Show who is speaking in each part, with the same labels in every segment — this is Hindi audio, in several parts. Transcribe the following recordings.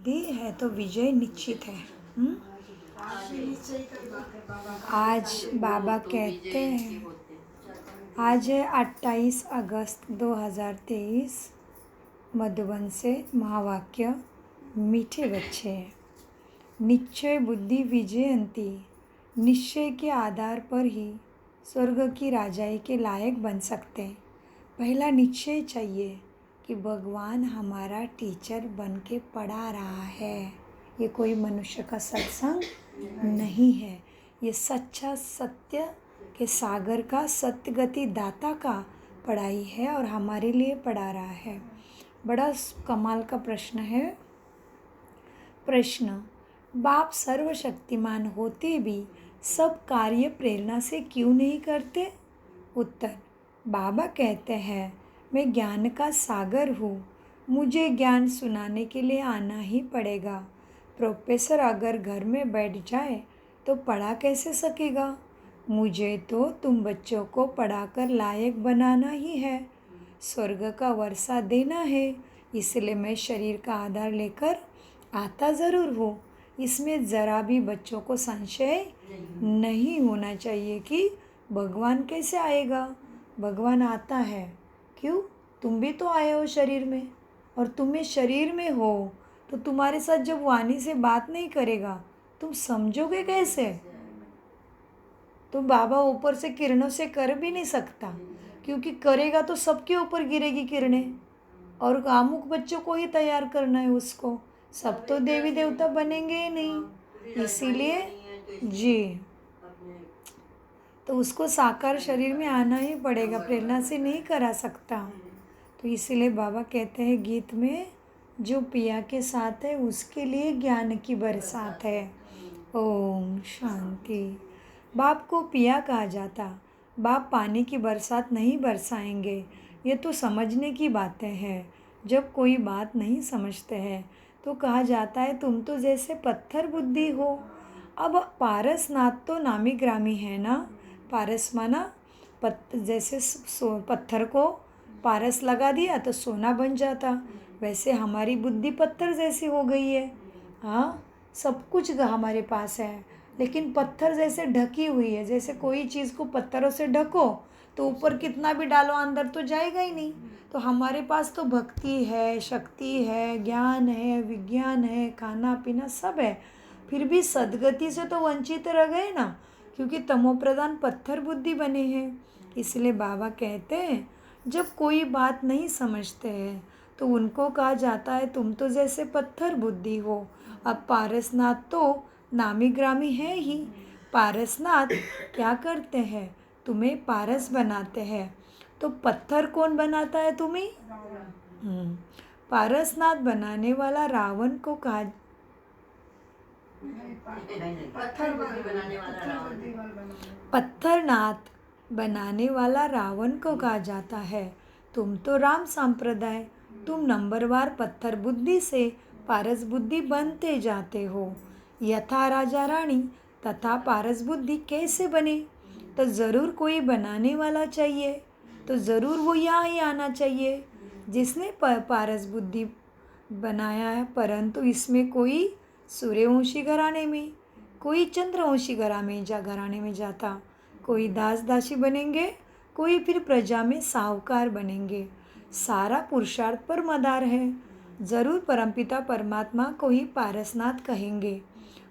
Speaker 1: बुद्धि है तो विजय निश्चित है। आज बाबा कहते हैं, आज है 28 अगस्त 2023। मधुबन से महावाक्य। मीठे बच्चे, निश्चय बुद्धि विजयंती। निश्चय के आधार पर ही स्वर्ग की राजाई के लायक बन सकते हैं। पहला निश्चय चाहिए कि भगवान हमारा टीचर बन के पढ़ा रहा है। ये कोई मनुष्य का सत्संग नहीं है, ये सच्चा सत्य के सागर का सत्यगति दाता का पढ़ाई है और हमारे लिए पढ़ा रहा है। बड़ा कमाल का प्रश्न है। प्रश्न, बाप सर्वशक्तिमान होते भी सब कार्य प्रेरणा से क्यों नहीं करते? उत्तर, बाबा कहते हैं मैं ज्ञान का सागर हूँ, मुझे ज्ञान सुनाने के लिए आना ही पड़ेगा। प्रोफेसर अगर घर में बैठ जाए तो पढ़ा कैसे सकेगा? मुझे तो तुम बच्चों को पढ़ाकर लायक बनाना ही है, स्वर्ग का वर्षा देना है। इसलिए मैं शरीर का आधार लेकर आता ज़रूर हूँ। इसमें ज़रा भी बच्चों को संशय नहीं होना चाहिए कि भगवान कैसे आएगा। भगवान आता है, क्यों? तुम भी तो आए हो शरीर में, और तुम्हें शरीर में हो तो तुम्हारे साथ जब वाणी से बात नहीं करेगा तुम समझोगे कैसे? तो बाबा ऊपर से किरणों से कर भी नहीं सकता, क्योंकि करेगा तो सबके ऊपर गिरेगी किरणें, और अमुक बच्चों को ही तैयार करना है उसको। सब तो देवी देवता बनेंगे ही नहीं, इसीलिए जी तो उसको साकार शरीर में आना ही पड़ेगा, प्रेरणा से नहीं करा सकता। तो इसीलिए बाबा कहते हैं गीत में, जो पिया के साथ है उसके लिए ज्ञान की बरसात है। ओम शांति। बाप को पिया कहा जाता, बाप पानी की बरसात नहीं बरसाएंगे। ये तो समझने की बातें हैं। जब कोई बात नहीं समझते हैं तो कहा जाता है तुम तो जैसे पत्थर बुद्धि हो। अब पारसनाथ तो नामी ग्रामी है ना। पारस माना जैसे पत्थर को पारस लगा दिया तो सोना बन जाता, वैसे हमारी बुद्धि पत्थर जैसी हो गई है। हाँ, सब कुछ हमारे पास है लेकिन पत्थर जैसे ढकी हुई है। जैसे कोई चीज़ को पत्थरों से ढको तो ऊपर कितना भी डालो अंदर तो जाएगा ही नहीं। तो हमारे पास तो भक्ति है, शक्ति है, ज्ञान है, विज्ञान है, खाना पीना सब है, फिर भी सद्गति से तो वंचित रह गए ना, क्योंकि तमोप्रधान पत्थर बुद्धि बने हैं। इसलिए बाबा कहते हैं जब कोई बात नहीं समझते हैं तो उनको कहा जाता है तुम तो जैसे पत्थर बुद्धि हो। अब पारसनाथ तो नामी ग्रामी है ही। पारसनाथ क्या करते हैं? तुम्हें पारस बनाते हैं। तो पत्थर कौन बनाता है तुम्हें? पारसनाथ बनाने वाला रावण को कहा, पत्थरनाथ बनाने वाला रावण को कहा जाता है तुम तो राम संप्रदाय, तुम नंबरवार पत्थर बुद्धि से पारस बुद्धि बनते जाते हो। यथा राजा रानी तथा पारस बुद्धि कैसे बने? तो ज़रूर कोई बनाने वाला चाहिए, तो ज़रूर वो यहाँ ही आना चाहिए जिसने पारस बुद्धि बनाया है। परंतु इसमें कोई सूर्यवंशी घराने में, कोई चंद्रवंशी घराने में जाता, कोई दास दासी बनेंगे, कोई फिर प्रजा में साहूकार बनेंगे। सारा पुरुषार्थ पर मदार है। ज़रूर परमपिता परमात्मा को ही पारसनाथ कहेंगे,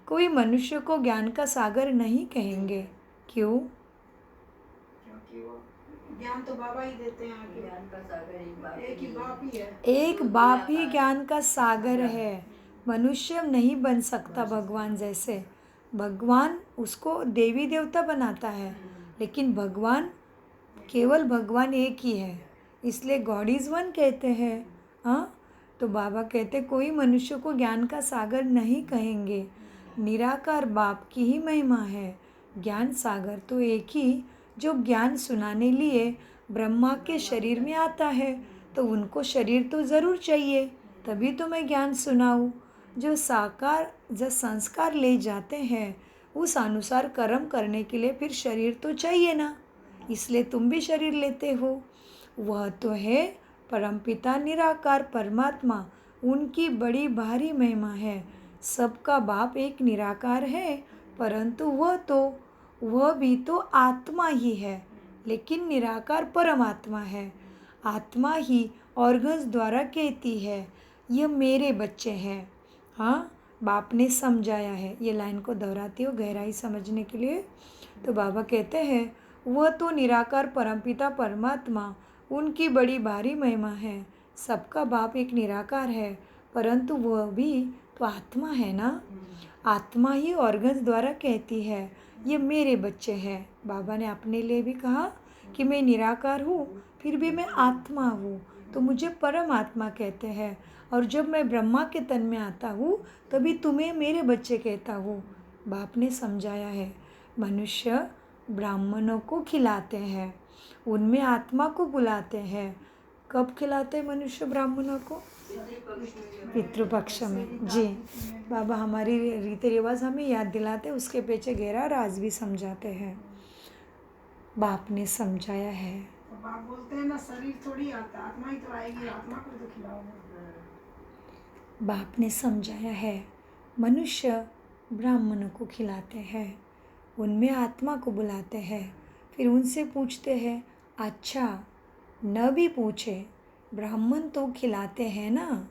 Speaker 1: कोई मनुष्य को ज्ञान का सागर नहीं कहेंगे। क्यों?
Speaker 2: ज्ञान तो बाबा ही देते हैं आगे। ज्ञान का सागर एक ही बाप ही है।
Speaker 1: एक बाप ही ज्ञान का सागर है। मनुष्य नहीं बन सकता भगवान जैसे। भगवान उसको देवी देवता बनाता है, लेकिन भगवान केवल भगवान एक ही है, इसलिए गॉड इज़ वन कहते हैं। हाँ, तो बाबा कहते कोई मनुष्य को ज्ञान का सागर नहीं कहेंगे। निराकार बाप की ही महिमा है। ज्ञान सागर तो एक ही जो ज्ञान सुनाने लिए ब्रह्मा के शरीर में आता है, तो उनको शरीर तो ज़रूर चाहिए, तभी तो मैं ज्ञान सुनाऊँ। जो संस्कार ले जाते हैं उस अनुसार कर्म करने के लिए फिर शरीर तो चाहिए ना, इसलिए तुम भी शरीर लेते हो। वह तो है परमपिता निराकार परमात्मा, उनकी बड़ी भारी महिमा है। सबका बाप एक निराकार है, परंतु वह भी तो आत्मा ही है, लेकिन निराकार परमात्मा है। आत्मा ही ऑर्गन्स द्वारा कहती है, यह मेरे बच्चे हैं। हाँ, बाप ने समझाया है। ये लाइन को दोहराती हो गहराई समझने के लिए। तो बाबा कहते हैं, वह तो निराकार परमपिता परमात्मा, उनकी बड़ी भारी महिमा है। सबका बाप एक निराकार है, परंतु वह भी तो आत्मा है ना। आत्मा ही ऑर्गन्स द्वारा कहती है, ये मेरे बच्चे हैं। बाबा ने अपने लिए भी कहा कि मैं निराकार हूँ, फिर भी मैं आत्मा हूँ, तो मुझे परमात्मा कहते हैं। और जब मैं ब्रह्मा के तन में आता हूँ, तभी तुम्हें मेरे बच्चे कहता हूँ। बाप ने समझाया है, मनुष्य ब्राह्मणों को खिलाते हैं, उनमें आत्मा को बुलाते हैं। कब खिलाते हैं मनुष्य ब्राह्मणों को? पितृपक्ष में। जी, बाबा हमारी रीति रिवाज हमें याद दिलाते, उसके पीछे गहरा राज भी समझाते हैं। बाप ने समझाया है।
Speaker 2: तो बाप बोलते हैं ना, शरीर थोड़ी आता, आत्मा ही तो आएगी, आत्मा को तो खिलाओगे।
Speaker 1: बाप ने समझाया है, मनुष्य ब्राह्मणों को खिलाते हैं, उनमें आत्मा को बुलाते हैं, फिर उनसे पूछते हैं। अच्छा, न भी पूछे, ब्राह्मण तो खिलाते हैं ना।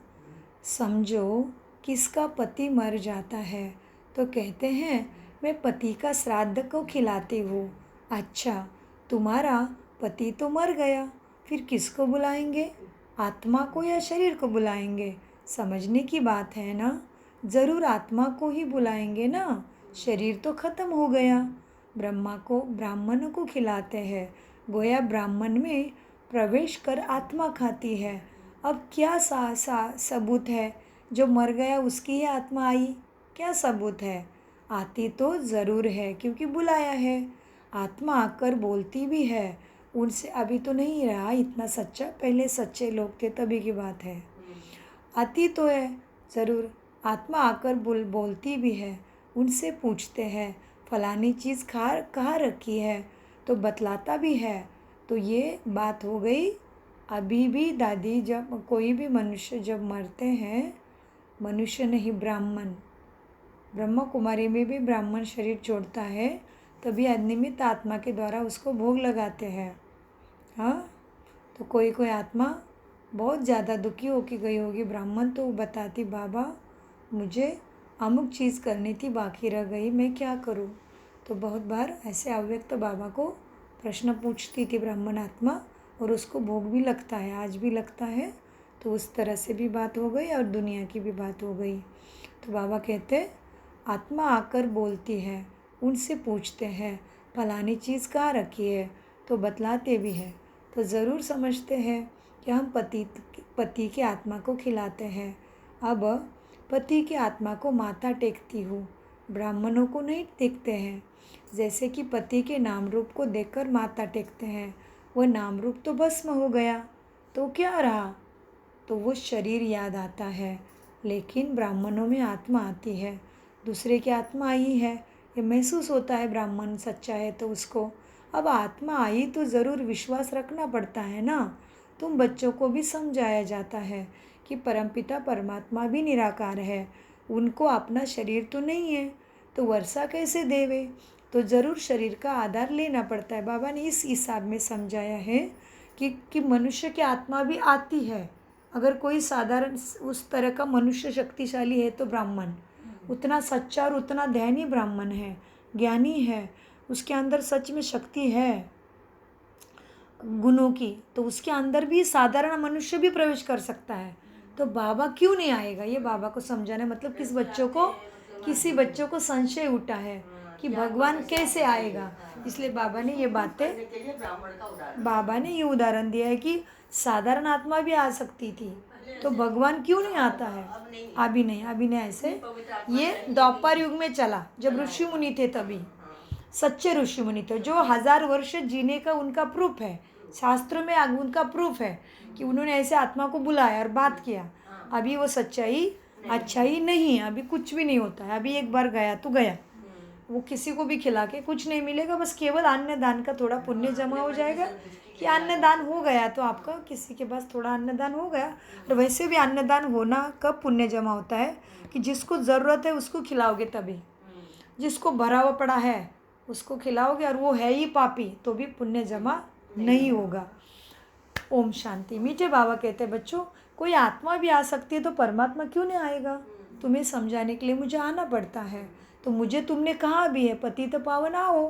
Speaker 1: समझो किसका पति मर जाता है तो कहते हैं, मैं पति का श्राद्ध को खिलाती हूँ। अच्छा, तुम्हारा पति तो मर गया, फिर किसको बुलाएंगे? आत्मा को या शरीर को बुलाएंगे? समझने की बात है ना। ज़रूर आत्मा को ही बुलाएंगे ना, शरीर तो ख़त्म हो गया। ब्राह्मणों को खिलाते हैं, गोया ब्राह्मण में प्रवेश कर आत्मा खाती है। अब क्या सबूत है जो मर गया उसकी ही आत्मा आई? क्या सबूत है? आती तो ज़रूर है, क्योंकि बुलाया है। आत्मा आकर बोलती भी है उनसे। अभी तो नहीं रहा इतना सच्चा, पहले सच्चे लोग थे तभी की बात है। आती तो है ज़रूर, आत्मा आकर बोलती भी है। उनसे पूछते हैं, फलानी चीज़ कहाँ रखी है, तो बतलाता भी है। तो ये बात हो गई। अभी भी दादी, जब कोई भी मनुष्य जब मरते हैं, मनुष्य नहीं ब्राह्मण, ब्रह्मा कुमारी में भी ब्राह्मण शरीर छोड़ता है, तभी अनिमित्त आत्मा के द्वारा उसको भोग लगाते हैं। हाँ, तो कोई आत्मा बहुत ज़्यादा दुखी होकर गई होगी ब्राह्मण, तो बताती, बाबा मुझे अमुक चीज़ करनी थी, बाकी रह गई, मैं क्या करूँ? तो बहुत बार ऐसे अव्यक्त बाबा को प्रश्न पूछती थी ब्राह्मण आत्मा, और उसको भोग भी लगता है, आज भी लगता है। तो उस तरह से भी बात हो गई और दुनिया की भी बात हो गई। तो बाबा कहते, आत्मा आकर बोलती है, उनसे पूछते हैं, फलानी चीज़ कहाँ रखी है, तो बतलाते भी हैं। तो ज़रूर समझते हैं कि हम पति के आत्मा को खिलाते हैं। अब पति की आत्मा को माथा टेकती हूँ, ब्राह्मणों को नहीं टेकते हैं। जैसे कि पति के नाम रूप को देखकर माथा टेकते हैं, वह नाम रूप तो भस्म हो गया, तो क्या रहा? तो वो शरीर याद आता है। लेकिन ब्राह्मणों में आत्मा आती है, दूसरे की आत्मा आई है, ये महसूस होता है ब्राह्मण सच्चा है तो उसको। अब आत्मा आई तो ज़रूर विश्वास रखना पड़ता है ना। तुम बच्चों को भी समझाया जाता है कि परमपिता परमात्मा भी निराकार है, उनको अपना शरीर तो नहीं है, तो वर्षा कैसे देवे? तो ज़रूर शरीर का आधार लेना पड़ता है। बाबा ने इस हिसाब में समझाया है कि मनुष्य की आत्मा भी आती है। अगर कोई साधारण उस तरह का मनुष्य शक्तिशाली है तो ब्राह्मण, उतना सच्चा और उतना ध्यानी ब्राह्मण है, ज्ञानी है, उसके अंदर सच में शक्ति है गुणों की, तो उसके अंदर भी साधारण मनुष्य भी प्रवेश कर सकता है। तो बाबा क्यों नहीं आएगा? ये बाबा को समझाना, मतलब किसी बच्चों को संशय उठा है कि भगवान कैसे आएगा, इसलिए बाबा ने ये उदाहरण दिया है कि साधारण आत्मा भी आ सकती थी, तो भगवान क्यों नहीं आता है? अभी नहीं ऐसे। ये द्वापर युग में चला, जब ऋषि मुनि थे, तभी सच्चे ऋषि मुनि थे जो 1000 वर्ष जीने का उनका प्रूफ है, शास्त्रों में उनका प्रूफ है कि उन्होंने ऐसे आत्मा को बुलाया और बात किया। अभी वो सच्चाई अच्छाई नहीं है, अभी कुछ भी नहीं होता है, अभी एक बार गया तो गया। वो किसी को भी खिला के कुछ नहीं मिलेगा, बस केवल अन्न दान का थोड़ा पुण्य जमा हो जाएगा कि अन्नदान हो गया तो आपका किसी के पास थोड़ा अन्नदान हो गया। और वैसे भी अन्नदान होना कब पुण्य जमा होता है कि जिसको ज़रूरत है उसको खिलाओगे तभी। जिसको भरा हुआ पड़ा है उसको खिलाओगे और वो है ही पापी तो भी पुण्य जमा नहीं होगा। ओम शांति। मीठे बाबा कहते हैं बच्चों, कोई आत्मा भी आ सकती है तो परमात्मा क्यों नहीं आएगा? तुम्हें समझाने के लिए मुझे आना पड़ता है। तो मुझे तुमने कहा भी है पतित पावन आओ।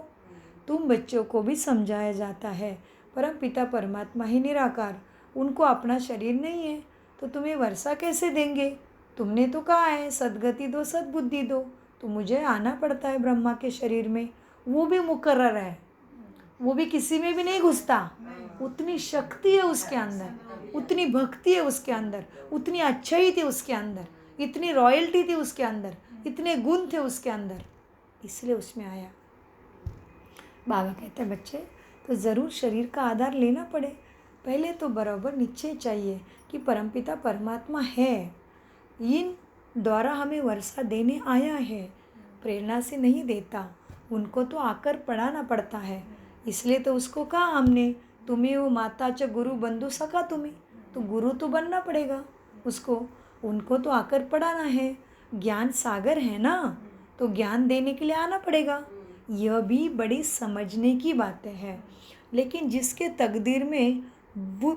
Speaker 1: तुम बच्चों को भी समझाया जाता है परम पिता परमात्मा ही निराकार, उनको अपना शरीर नहीं है तो तुम्हें वर्षा कैसे देंगे? तुमने तो कहा है सद्गति दो सद्बुद्धि दो, तो मुझे आना पड़ता है ब्रह्मा के शरीर में। वो भी मुकर्रर है, वो भी किसी में भी नहीं घुसता। उतनी शक्ति है उसके अंदर, उतनी भक्ति है उसके अंदर, उतनी अच्छाई थी उसके अंदर, इतनी रॉयल्टी थी उसके अंदर, इतने गुण थे उसके अंदर, इसलिए उसमें आया। बाबा कहते हैं बच्चे तो ज़रूर शरीर का आधार लेना पड़े। पहले तो बराबर निश्चय चाहिए कि परमपिता परमात्मा है, इन द्वारा हमें वर्षा देने आया है, प्रेरणा से नहीं देता। उनको तो आकर पढ़ाना पड़ता है, इसलिए तो उसको कहा हमने तुम्हें वो माता च गुरु बंधु सका तुम्हें, तो गुरु तो बनना पड़ेगा उसको, उनको तो आकर पढ़ाना है। ज्ञान सागर है ना, तो ज्ञान देने के लिए आना पड़ेगा। यह भी बड़ी समझने की बातें हैं, लेकिन जिसके तकदीर में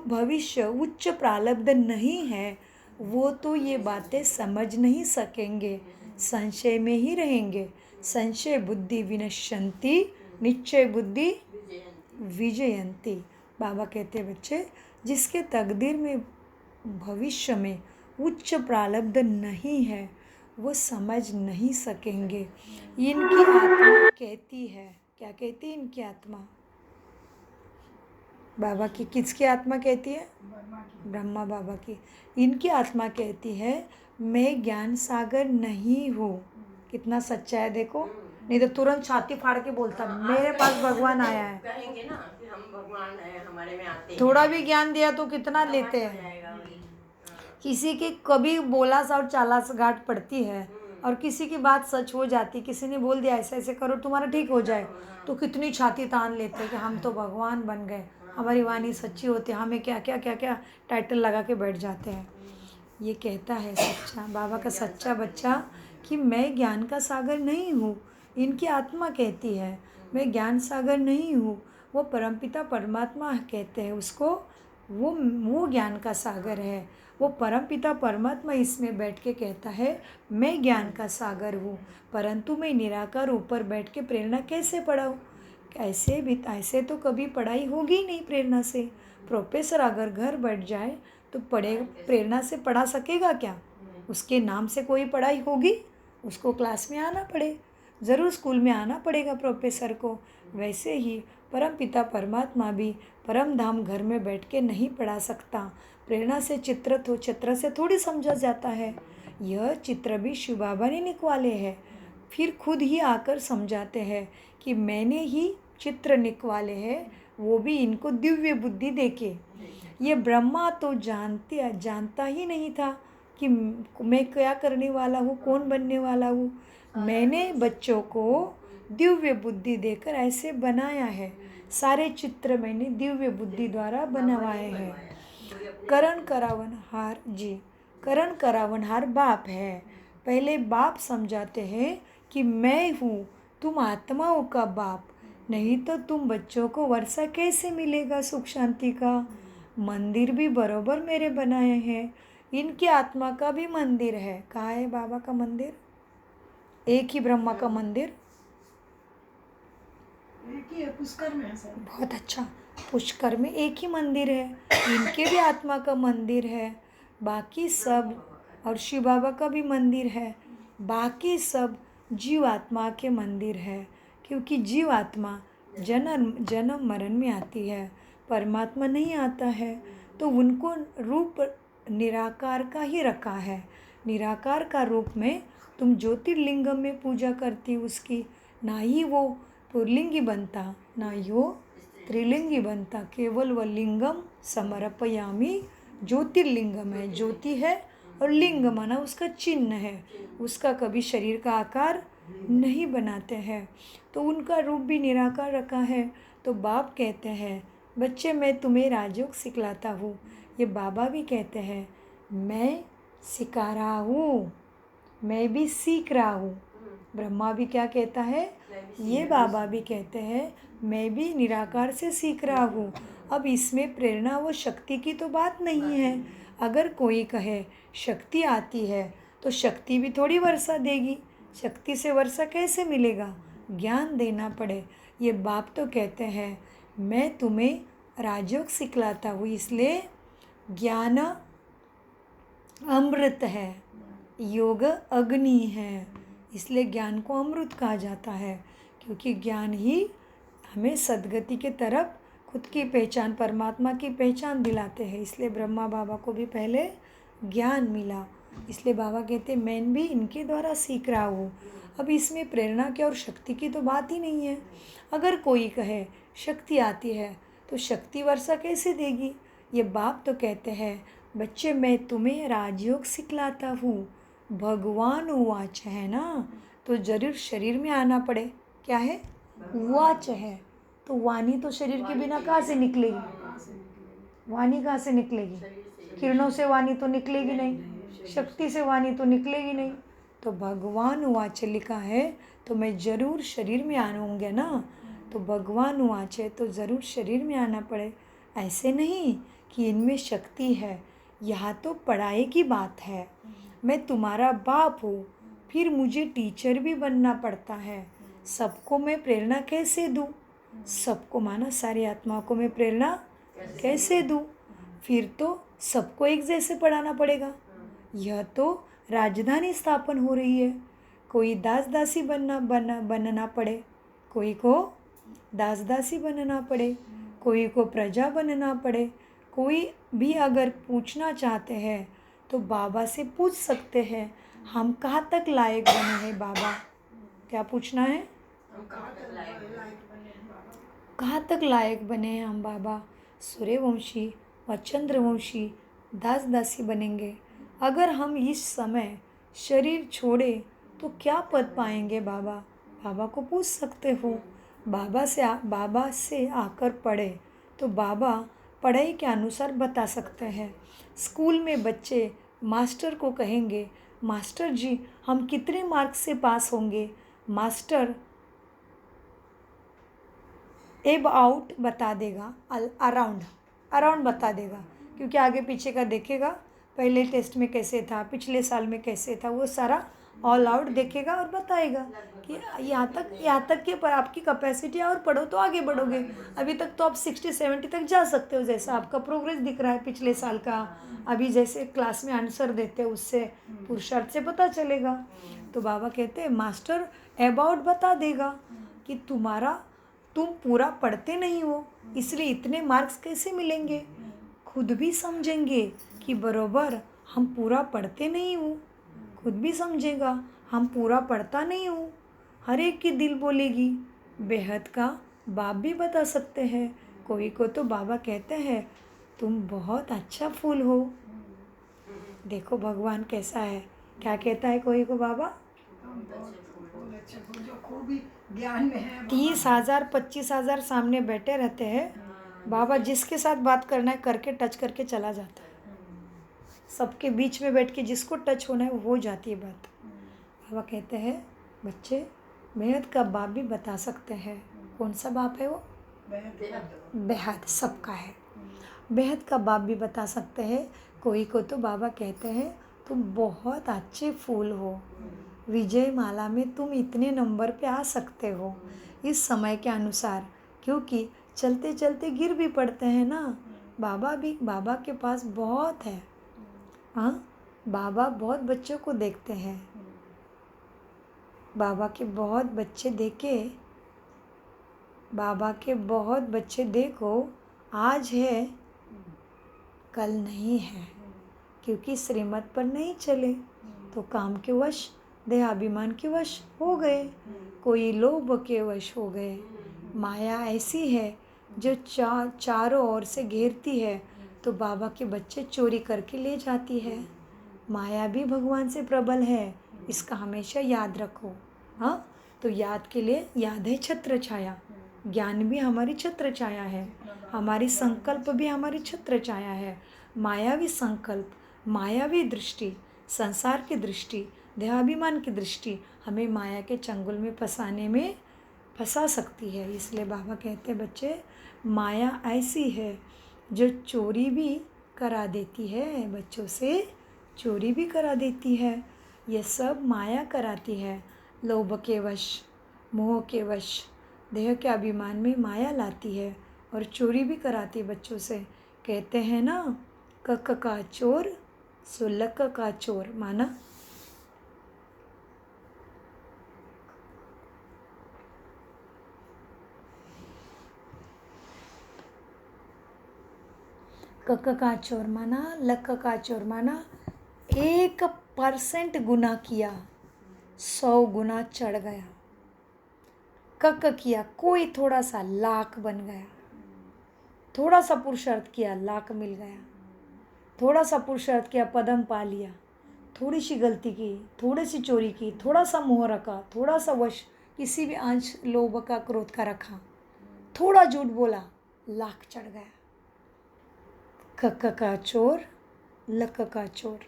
Speaker 1: भविष्य उच्च प्रारब्ध नहीं है वो तो ये बातें समझ नहीं सकेंगे, संशय में ही रहेंगे। संशय बुद्धि विनश्यन्ति, निश्चय बुद्धि विजयंती। बाबा कहते हैं बच्चे जिसके तकदीर में भविष्य में उच्च प्रारब्ध नहीं है वो समझ नहीं सकेंगे। इनकी आत्मा कहती है, क्या कहती है इनकी आत्मा? बाबा की किसकी आत्मा कहती है? ब्रह्मा बाबा की। इनकी आत्मा कहती है मैं ज्ञान सागर नहीं हूँ। कितना सच्चा है देखो, नहीं तो तुरंत छाती फाड़ के बोलता मेरे पास भगवान आया है।
Speaker 2: कहेंगे ना कि हम भगवान हैं, हमारे में आते हैं।
Speaker 1: थोड़ा भी ज्ञान दिया तो कितना लेते हैं। किसी की कभी बोला सा और चालास घाट पड़ती है और किसी की बात सच हो जाती, किसी ने बोल दिया ऐसे ऐसे करो तुम्हारा ठीक हो जाए, तो कितनी छाती तान लेते कि हम तो भगवान बन गए, हमारी वाणी सच्ची होती है, हमें क्या क्या क्या क्या टाइटल लगा के बैठ जाते हैं। ये कहता है सच्चा बाबा का सच्चा बच्चा कि मैं ज्ञान का सागर नहीं हूँ। इनकी आत्मा कहती है मैं ज्ञान सागर नहीं हूँ। वो परमपिता परमात्मा कहते हैं उसको, वो ज्ञान का सागर है। वो परमपिता परमात्मा इसमें बैठ के कहता है मैं ज्ञान का सागर हूँ, परंतु मैं निराकार ऊपर बैठ के प्रेरणा कैसे पढ़ाऊँ? ऐसे भी ऐसे तो कभी पढ़ाई होगी ही नहीं प्रेरणा से। प्रोफेसर अगर घर बैठ जाए तो प्रेरणा से पढ़ा सकेगा क्या? उसके नाम से कोई पढ़ाई होगी? उसको क्लास में आना पड़े, ज़रूर स्कूल में आना पड़ेगा प्रोफेसर को। वैसे ही परम पिता परमात्मा भी परम धाम घर में बैठ के नहीं पढ़ा सकता। प्रेरणा से चित्र से थोड़ी समझा जाता है। यह चित्र भी शिव बाबा ने निकवाले हैं, फिर खुद ही आकर समझाते हैं कि मैंने ही चित्र निकवाले हैं, वो भी इनको दिव्य बुद्धि देके। ये ब्रह्मा तो जानता ही नहीं था कि मैं क्या करने वाला हूँ, कौन बनने वाला हूँ। मैंने बच्चों को दिव्य बुद्धि देकर ऐसे बनाया है। सारे चित्र मैंने दिव्य बुद्धि द्वारा बनवाए हैं। करण करावनहार जी, करण करावनहार बाप है। पहले बाप समझाते हैं कि मैं हूँ, तुम आत्माओं का बाप, नहीं तो तुम बच्चों को वर्षा कैसे मिलेगा सुख शांति का। मंदिर भी बरोबर मेरे बनाए हैं, इनकी आत्मा का भी मंदिर है। कहाँ है बाबा का मंदिर? एक ही ब्रह्मा का मंदिर,
Speaker 2: एक ही है, पुष्कर में है सर।
Speaker 1: बहुत अच्छा, पुष्कर में एक ही मंदिर है। इनके भी आत्मा का मंदिर है, बाकी सब, और शिव बाबा का भी मंदिर है, बाकी सब जीव आत्मा के मंदिर है। क्योंकि जीव आत्मा जन्म मरण में आती है, परमात्मा नहीं आता है, तो उनको रूप निराकार का ही रखा है। निराकार का रूप में तुम ज्योतिर्लिंग में पूजा करती उसकी, ना ही वो पुरलिंगी बनता ना ही वो त्रिलिंगी बनता, केवल वह लिंगम समर्पयामी ज्योतिर्लिंगम है। ज्योति है और लिंग माना उसका चिन्ह है, उसका कभी शरीर का आकार नहीं बनाते हैं, तो उनका रूप भी निराकार रखा है। तो बाप कहते हैं बच्चे मैं तुम्हें राजयोग सिखलाता हूँ। ये बाबा भी कहते हैं मैं सिखा रहा हूँ, मैं भी सीख रहा हूँ। ब्रह्मा भी क्या कहता है, ये बाबा भी कहते हैं मैं भी निराकार से सीख रहा हूँ। अब इसमें प्रेरणा व शक्ति की तो बात नहीं है। अगर कोई कहे शक्ति आती है तो शक्ति भी थोड़ी वर्षा देगी, शक्ति से वर्षा कैसे मिलेगा, ज्ञान देना पड़े। ये बाप तो कहते हैं मैं तुम्हें राजयोग सिखलाता हूँ, इसलिए ज्ञान अमृत है, योग अग्नि है, इसलिए ज्ञान को अमृत कहा जाता है। क्योंकि ज्ञान ही हमें सद्गति के तरफ खुद की पहचान, परमात्मा की पहचान दिलाते हैं। इसलिए ब्रह्मा बाबा को भी पहले ज्ञान मिला, इसलिए बाबा कहते मैं भी इनके द्वारा सीख रहा हूँ। अब इसमें प्रेरणा की और शक्ति की तो बात ही नहीं है। अगर कोई कहे शक्ति आती है तो शक्ति वर्षा कैसे देगी। ये बाप तो कहते हैं बच्चे मैं तुम्हें राजयोग सिखलाता हूँ। भगवान उवाच है ना, तो जरूर शरीर में आना पड़े। क्या है, उवाच है, तो वाणी तो शरीर के बिना कहाँ से निकलेगी, वाणी कहाँ से निकलेगी, किरणों से वाणी तो निकलेगी नहीं, शक्ति से वाणी तो निकलेगी नहीं। तो भगवान उवाच लिखा है तो मैं ज़रूर शरीर में आऊँगा ना, तो भगवान उवाच है तो ज़रूर शरीर में आना पड़े। ऐसे नहीं कि इनमें शक्ति है, यहाँ तो पढ़ाई की बात है। मैं तुम्हारा बाप हूँ, फिर मुझे टीचर भी बनना पड़ता है। सबको मैं प्रेरणा कैसे दूँ, सबको माना सारी आत्माओं को मैं प्रेरणा कैसे दूँ, फिर तो सबको एक जैसे पढ़ाना पड़ेगा। यह तो राजधानी स्थापन हो रही है, कोई दास दासी बनना पड़े, कोई को दास दासी बनना पड़े, कोई को प्रजा बनना पड़े। कोई भी अगर पूछना चाहते हैं तो बाबा से पूछ सकते हैं हम कहाँ तक लायक बने हैं। बाबा क्या पूछना है, कहाँ तक लायक बने हैं हम। बाबा सूर्यवंशी व चंद्रवंशी दास दासी बनेंगे। अगर हम इस समय शरीर छोड़े तो क्या पद पाएंगे। बाबा बाबा को पूछ सकते हो। बाबा से आकर पढ़े तो बाबा पढ़ाई के अनुसार बता सकते हैं। स्कूल में बच्चे मास्टर को कहेंगे मास्टर जी हम कितने मार्क्स से पास होंगे, मास्टर एब आउट बता देगा, अराउंड बता देगा, क्योंकि आगे पीछे का देखेगा, पहले टेस्ट में कैसे था, पिछले साल में कैसे था, वो सारा ऑल आउट देखेगा और बताएगा कि यहाँ तक कि आपकी कैपेसिटी और पढ़ो तो आगे बढ़ोगे। अभी तक तो आप 60-70 तक जा सकते हो, जैसा आपका प्रोग्रेस दिख रहा है पिछले साल का, अभी जैसे क्लास में आंसर देते हो उससे पुरुषार्थ से पता चलेगा। तो बाबा कहते हैं मास्टर अबाउट बता देगा कि तुम पूरा पढ़ते नहीं हो, इसलिए इतने मार्क्स कैसे मिलेंगे। खुद भी समझेंगे कि बरोबर हम पूरा पढ़ते नहीं हूँ, खुद भी समझेगा हम पूरा पढ़ता नहीं हूँ। हर एक की दिल बोलेगी। बेहद का बाप भी बता सकते हैं। कोई को तो बाबा कहते हैं तुम बहुत अच्छा फूल हो। देखो भगवान कैसा है, क्या कहता है कोई को बाबा, 30,000 25,000 सामने बैठे रहते हैं, बाबा जिसके साथ बात करना है करके टच करके चला जाता है। सबके बीच में बैठ के जिसको टच होना है वो हो जाती है बात। बाबा कहते हैं बच्चे बेहद का बाप भी बता सकते हैं। कौन सा बाप है वो, बेहद सबका है। बेहद का बाप भी बता सकते हैं। कोई को तो बाबा कहते हैं तुम बहुत अच्छे फूल हो, विजय माला में तुम इतने नंबर पे आ सकते हो इस समय के अनुसार, क्योंकि चलते चलते गिर भी पड़ते हैं ना। बाबा के पास बहुत है। हाँ, बाबा बहुत बच्चों को देखते हैं। बाबा के बहुत बच्चे देखो आज है कल नहीं है, क्योंकि श्रीमत पर नहीं चले तो काम के वश देहाभिमान के वश हो गए, कोई लोभ के वश हो गए। माया ऐसी है जो चारों ओर से घेरती है तो बाबा के बच्चे चोरी करके ले जाती है। माया भी भगवान से प्रबल है, इसका हमेशा याद रखो। हाँ, तो याद के लिए याद है छत्र छाया, ज्ञान भी हमारी छत्र छाया है, हमारी संकल्प भी हमारी छत्र छाया है। मायावी संकल्प, मायावी दृष्टि, संसार की दृष्टि, देहाभिमान की दृष्टि हमें माया के चंगुल में फंसा सकती है। इसलिए बाबा कहते हैं बच्चे, माया ऐसी है जो चोरी भी करा देती है, बच्चों से चोरी भी करा देती है। ये सब माया कराती है। लोभ के वश, मोह के वश, देह के अभिमान में माया लाती है और चोरी भी कराती है बच्चों से। कहते हैं ना, कक का चोर सो लक का चोर। माना कक का चोर माना, लक का चोर माना 1% गुनाह किया 100 गुना चढ़ गया। कक किया कोई थोड़ा सा लाख बन गया, थोड़ा सा पुरुषार्थ किया लाख मिल गया, थोड़ा सा पुरुषार्थ किया पदम पा लिया, थोड़ी सी गलती की, थोड़ी सी चोरी की, थोड़ा सा मोह रखा, थोड़ा सा वश किसी भी आंच लोभ का क्रोध का रखा, थोड़ा झूठ बोला, लाख चढ़ गया। कक का चोर लक का चोर।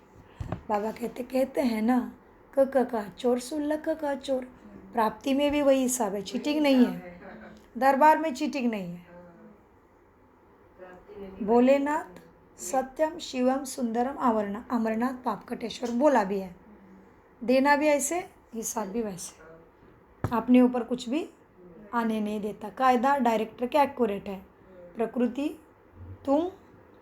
Speaker 1: बाबा कहते हैं ना, कक का चोर सो लक का चोर। प्राप्ति में भी वही हिसाब है, चीटिंग नहीं है, दरबार में चीटिंग नहीं है। भोलेनाथ सत्यम शिवम सुंदरम अमरनाथ पापकटेश्वर बोला भी है। देना भी ऐसे, हिसाब भी वैसे। अपने ऊपर कुछ भी आने नहीं देता। कायदा डायरेक्टर के एक्यूरेट है। प्रकृति तुम,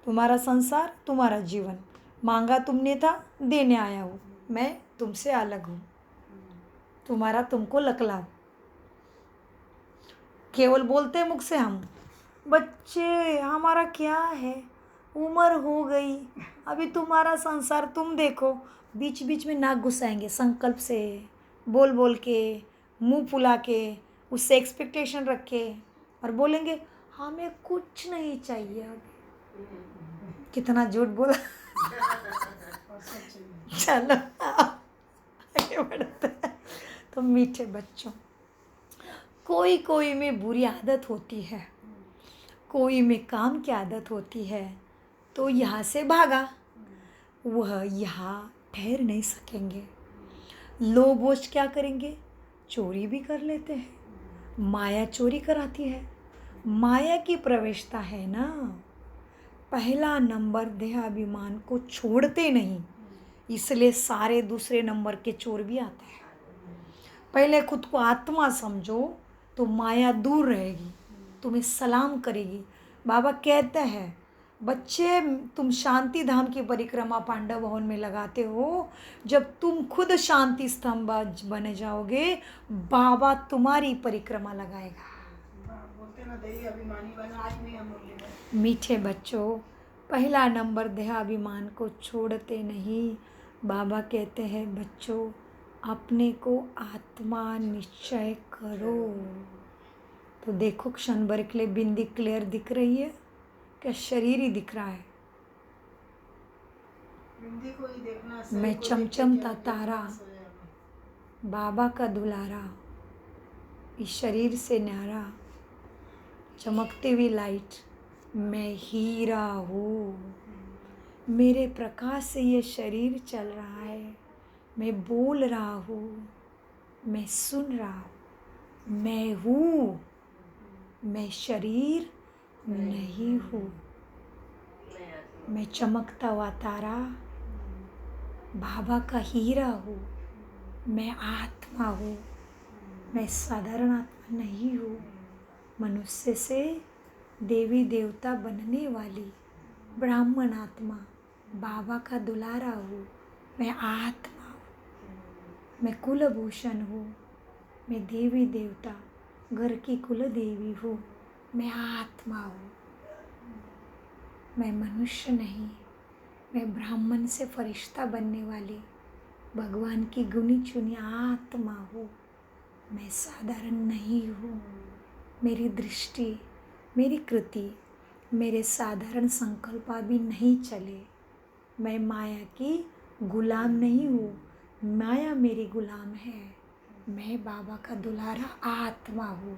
Speaker 1: तुम्हारा संसार, तुम्हारा जीवन। मांगा तुमने था, देने आया हूँ। मैं तुमसे अलग हूँ, तुम्हारा तुमको लकलाभ। केवल बोलते हैं मुख से हम, बच्चे हमारा क्या है, उम्र हो गई, अभी तुम्हारा संसार तुम देखो। बीच बीच में नाक घुसाएंगे संकल्प से, बोल बोल के, मुंह फुला के, उससे एक्सपेक्टेशन रख के, और बोलेंगे हमें कुछ नहीं चाहिए। अब कितना झूठ बोला। चलो आगे बढ़ते हैं। तो मीठे बच्चों, कोई कोई में बुरी आदत होती है, कोई में काम की आदत होती है, तो यहाँ से भागा, वह यहाँ ठहर नहीं सकेंगे। लोभवश क्या करेंगे, चोरी भी कर लेते हैं। माया चोरी कराती है, माया की प्रवेशता है ना। पहला नंबर देहाभिमान को छोड़ते नहीं, इसलिए सारे दूसरे नंबर के चोर भी आते हैं। पहले खुद को आत्मा समझो तो माया दूर रहेगी, तुम्हें सलाम करेगी। बाबा कहते हैं बच्चे, तुम शांति धाम की परिक्रमा पांडव भवन में लगाते हो, जब तुम खुद शांति स्तंभ बन जाओगे, बाबा तुम्हारी परिक्रमा लगाएगा।
Speaker 2: बोलते ना देही अभिमानी बना, आज भी हम बोले।
Speaker 1: मीठे बच्चों, पहला नंबर देहाभिमान को छोड़ते नहीं। बाबा कहते हैं बच्चों, अपने को आत्मा निश्चय करो। तो देखो क्षण भर के लिए बिंदी क्लियर दिख रही है, क्या शरीर ही दिख रहा है?
Speaker 2: बिंदी को ही देखना,
Speaker 1: मैं चमचमता तारा, बाबा का दुलारा, इस शरीर से न्यारा, चमकती हुई लाइट, मैं हीरा हूँ। मेरे प्रकाश से ये शरीर चल रहा है, मैं बोल रहा हूँ, मैं सुन रहा हूँ, मैं हूँ, मैं शरीर नहीं हूँ। मैं चमकता हुआ तारा, बाबा का हीरा हूँ, मैं आत्मा हूँ, मैं साधारण आत्मा नहीं हूँ। मनुष्य से देवी देवता बनने वाली ब्राह्मण आत्मा, बाबा का दुलारा हूँ, मैं आत्मा हूँ, मैं कुलभूषण हूँ, मैं देवी देवता घर की कुल देवी हूँ, मैं आत्मा हूँ। मैं मनुष्य नहीं, मैं ब्राह्मण से फरिश्ता बनने वाली भगवान की गुनी चुनी आत्मा हूँ, मैं साधारण नहीं हूँ। मेरी दृष्टि, मेरी कृति, मेरे साधारण संकल्प भी नहीं चले। मैं माया की गुलाम नहीं हूँ, माया मेरी गुलाम है। मैं बाबा का दुलारा आत्मा हूँ।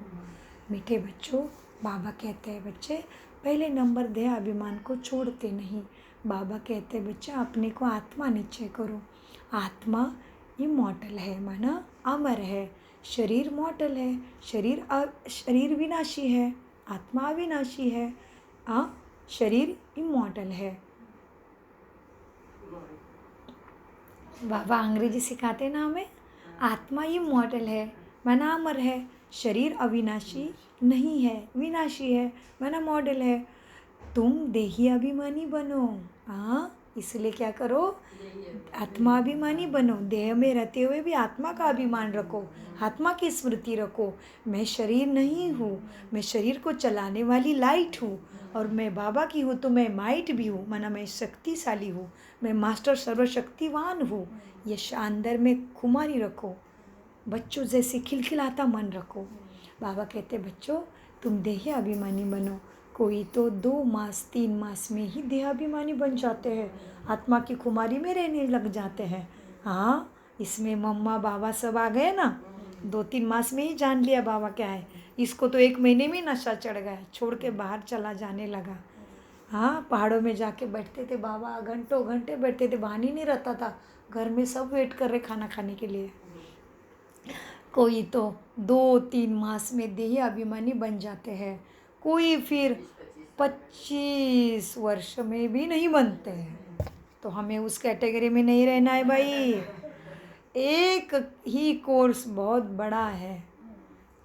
Speaker 1: मीठे बच्चों, बाबा कहते हैं बच्चे पहले नंबर देह अभिमान को छोड़ते नहीं। बाबा कहते हैं बच्चे अपने को आत्मा निश्चय करो। आत्मा इमॉर्टल है, माना अमर है। शरीर मॉर्टल है, शरीर विनाशी है, आत्मा अविनाशी है। शरीर इमॉर्टल है। बाबा अंग्रेजी सिखाते ना हमें। आत्मा इमॉर्टल है, माना अमर है। शरीर अविनाशी नहीं है, विनाशी है, माना मॉडल है। तुम देही अभिमानी बनो। इसलिए क्या करो, आत्मा अभिमानी बनो। देह में रहते हुए भी आत्मा का अभिमान रखो, आत्मा की स्मृति रखो। मैं शरीर नहीं हूँ, मैं शरीर को चलाने वाली लाइट हूँ, और मैं बाबा की हूँ तो मैं माइट भी हूँ, माना मैं शक्तिशाली हूँ, मैं मास्टर सर्वशक्तिवान हूँ। ये अंदर में खुमारी रखो, बच्चों जैसे खिलखिलाता मन रखो। बाबा कहते बच्चों तुम देह अभिमानी बनो। कोई तो 2 मास 3 मास में ही देहाभिमानी बन जाते हैं, आत्मा की खुमारी में रहने लग जाते हैं। इसमें मम्मा बाबा सब आ गए ना, 2-3 मास में ही जान लिया बाबा क्या है। इसको तो 1 महीने में नशा चढ़ गया, छोड़ के बाहर चला जाने लगा। पहाड़ों में जाके बैठते थे बाबा, घंटों घंटे बैठते थे, बहाने नहीं रहता था। घर में सब वेट कर रहे खाना खाने के लिए। कोई तो 2-3 मास में देही अभिमानी बन जाते हैं, कोई फिर 25 वर्ष में भी नहीं बनते हैं। तो हमें उस कैटेगरी में नहीं रहना है भाई। एक ही कोर्स बहुत बड़ा है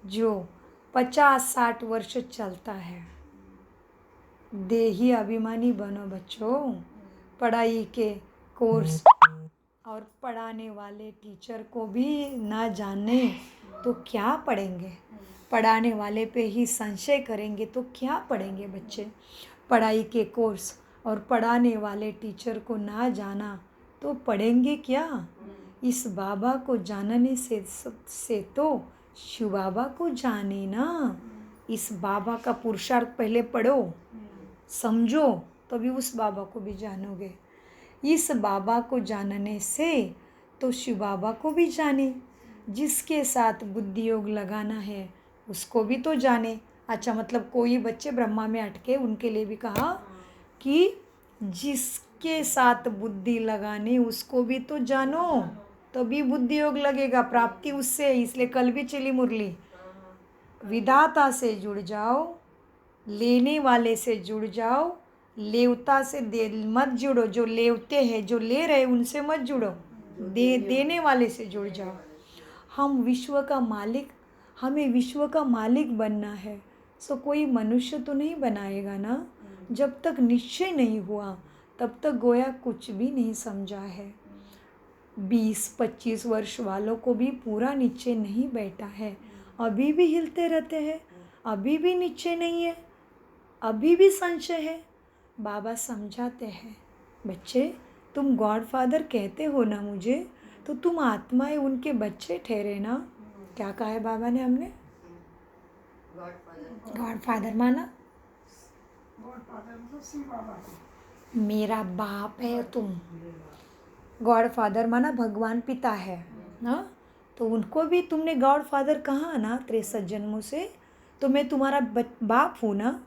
Speaker 1: जो 50-60 वर्ष चलता है। देही अभिमानी बनो बच्चों। पढ़ाई के कोर्स और पढ़ाने वाले टीचर को भी ना जाने तो क्या पढ़ेंगे। पढ़ाने वाले पे ही संशय करेंगे तो क्या पढ़ेंगे बच्चे। पढ़ाई के कोर्स और पढ़ाने वाले टीचर को ना जाना तो पढ़ेंगे क्या। इस बाबा को जानने से तो शिव बाबा को जाने ना। इस बाबा का पुरुषार्थ पहले पढ़ो, समझो, तभी उस बाबा को भी जानोगे। इस बाबा को जानने से तो शिव बाबा को भी जाने। जिसके साथ बुद्धि योग लगाना है उसको भी तो जाने। अच्छा, मतलब कोई बच्चे ब्रह्मा में अटके, उनके लिए भी कहा कि जिसके साथ बुद्धि लगाने उसको भी तो जानो, तभी बुद्धि योग लगेगा, प्राप्ति उससे। इसलिए कल भी चली मुरली, विधाता से जुड़ जाओ, लेने वाले से जुड़ जाओ, लेवता से मत जुड़ो। जो लेवते हैं, जो ले रहे उनसे मत जुड़ो, देने वाले से जुड़ जाओ। हम विश्व का मालिक, हमें विश्व का मालिक बनना है। सो कोई मनुष्य तो नहीं बनाएगा ना। जब तक निश्चय नहीं हुआ तब तक गोया कुछ भी नहीं समझा है। 20-25 वर्ष वालों को भी पूरा निश्चय नहीं बैठा है, अभी भी हिलते रहते हैं, अभी भी निश्चय नहीं है, अभी भी संशय है। बाबा समझाते हैं बच्चे तुम गॉड फादर कहते हो ना मुझे, तो तुम आत्माएं उनके बच्चे ठहरे ना। क्या कहा है बाबा ने हमने, गॉड फादर माना मेरा बाप है तुम। गॉड फादर माना भगवान पिता है ना। तो उनको भी तुमने गॉड फादर कहा ना 63 जन्मों से, तो मैं तुम्हारा बाप हूँ ना,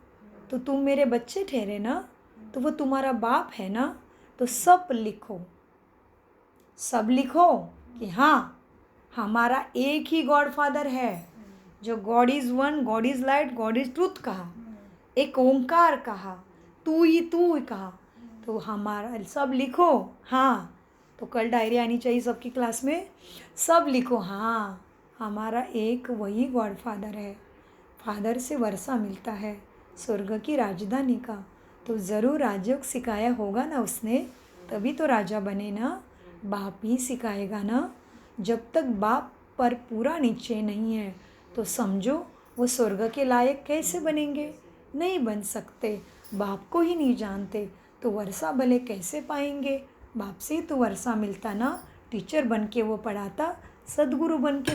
Speaker 1: तो तुम मेरे बच्चे ठहरे ना, तो वो तुम्हारा बाप है ना। तो सब लिखो, सब लिखो कि हाँ हमारा एक ही गॉड फादर है, जो God is one, God is light, God is truth कहा, एक ओंकार कहा, तू ही कहा। तो हमारा सब लिखो। हाँ, तो कल डायरी आनी चाहिए सबकी क्लास में। सब लिखो हाँ हमारा एक वही गॉड फादर है। फादर से वर्षा मिलता है स्वर्ग की राजधानी का। तो ज़रूर राजयोग सिखाया होगा ना उसने, तभी तो राजा बने ना। बाप ही सिखाएगा ना। जब तक बाप पर पूरा निश्चय नहीं है तो समझो वो स्वर्ग के लायक कैसे बनेंगे, नहीं बन सकते। बाप को ही नहीं जानते तो वर्षा भले कैसे पाएंगे। बाप से ही तो वर्षा मिलता ना। टीचर बन के वो पढ़ाता, सदगुरु बन के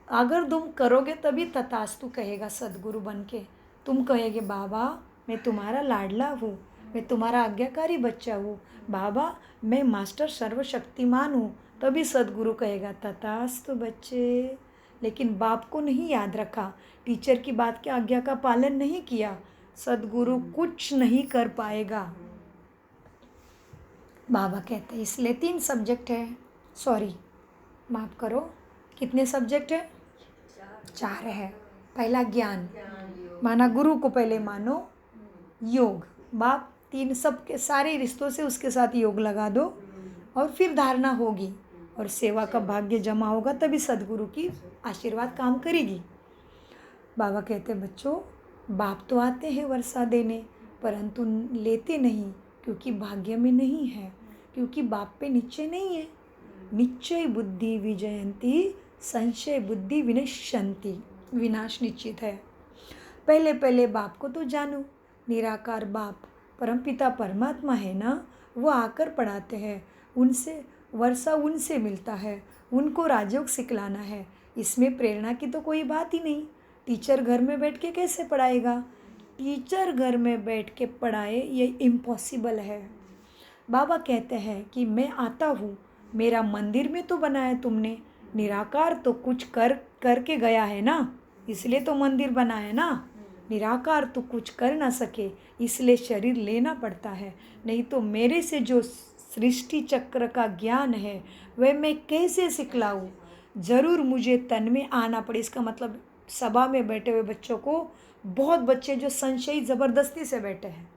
Speaker 1: अगर तुम करोगे तभी तथास्तु कहेगा। सदगुरु बन के तुम कहेंगे बाबा मैं तुम्हारा लाडला हूँ, मैं तुम्हारा आज्ञाकारी बच्चा हूँ, बाबा मैं मास्टर सर्वशक्तिमान हूँ, तभी सदगुरु कहेगा तथास्तु बच्चे। लेकिन बाप को नहीं याद रखा, टीचर की बात की आज्ञा का पालन नहीं किया, सदगुरु कुछ नहीं कर पाएगा। बाबा कहते हैं इसलिए 3 सब्जेक्ट है, सॉरी माफ़ करो, कितने सब्जेक्ट है? 4 है। पहला ज्ञान, माना गुरु को पहले मानो, योग, बाप 3 सबके सारे रिश्तों से उसके साथ योग लगा दो और फिर धारणा होगी और सेवा का भाग्य जमा होगा, तभी सदगुरु की आशीर्वाद काम करेगी। बाबा कहते बच्चों, बाप तो आते हैं वर्षा देने, परंतु लेते नहीं, क्योंकि भाग्य में नहीं है, क्योंकि बाप पे निश्चय नहीं है। निश्चय बुद्धि विजयंती, संशय बुद्धि विनश्यंती, विनाश निश्चित है। पहले पहले बाप को तो जानो, निराकार बाप परमपिता परमात्मा है ना, वो आकर पढ़ाते हैं, उनसे वर्षा उनसे मिलता है, उनको राजयोग सिखलाना है। इसमें प्रेरणा की तो कोई बात ही नहीं। टीचर घर में बैठ के कैसे पढ़ाएगा? टीचर घर में बैठ के पढ़ाए ये इम्पॉसिबल है। बाबा कहते हैं कि मैं आता हूँ, मेरा मंदिर में तो बनाया तुमने, निराकार तो कुछ करके गया है ना, इसलिए तो मंदिर बना है ना। निराकार तो कुछ कर ना सके, इसलिए शरीर लेना पड़ता है, नहीं तो मेरे से जो सृष्टि चक्र का ज्ञान है वह मैं कैसे सिखलाऊँ? ज़रूर मुझे तन में आना पड़े। इसका मतलब सभा में बैठे हुए बच्चों को, बहुत बच्चे जो संशयी ज़बरदस्ती से बैठे हैं,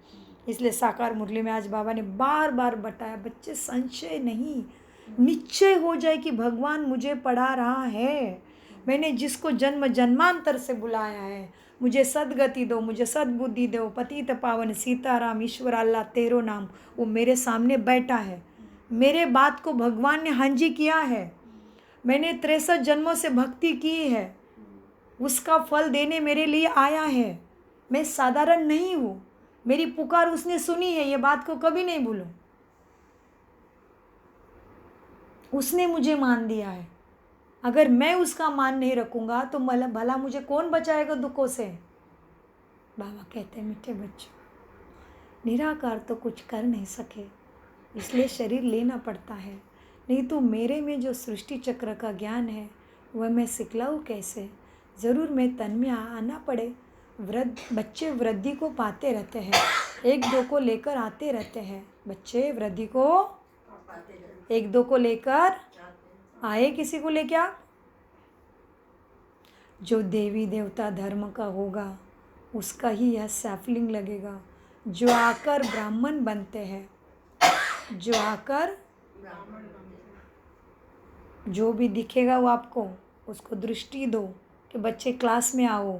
Speaker 1: इसलिए साकार मुरली में आज बाबा ने बार बार बताया, बच्चे संशय नहीं, निश्चय हो जाए कि भगवान मुझे पढ़ा रहा है। मैंने जिसको जन्म जन्मांतर से बुलाया है, मुझे सदगति दो, मुझे सद्बुद्धि दो, पतित पावन सीताराम ईश्वर अल्लाह तेरो नाम, वो मेरे सामने बैठा है। मेरे बात को भगवान ने हाँ जी किया है। मैंने 63 जन्मों से भक्ति की है, उसका फल देने मेरे लिए आया है। मैं साधारण नहीं हूँ, मेरी पुकार उसने सुनी है, ये बात को कभी नहीं भूलूं। उसने मुझे मान दिया है, अगर मैं उसका मान नहीं रखूँगा तो भला मुझे कौन बचाएगा दुखों से? बाबा कहते हैं मीठे बच्चों, निराकार तो कुछ कर नहीं सके, इसलिए शरीर लेना पड़ता है, नहीं तो मेरे में जो सृष्टि चक्र का ज्ञान है वह मैं सिखलाऊँ कैसे? ज़रूर मैं तन में आना पड़े। बच्चे वृद्धि को पाते रहते हैं, 1-2 को लेकर आते रहते हैं। बच्चे वृद्धि को 1-2 को लेकर आए, किसी को लेके आ। जो देवी देवता धर्म का होगा उसका ही यह सैफलिंग लगेगा, जो आकर ब्राह्मण बनते हैं, जो आकर जो भी दिखेगा वो आपको, उसको दृष्टि दो कि बच्चे क्लास में आओ,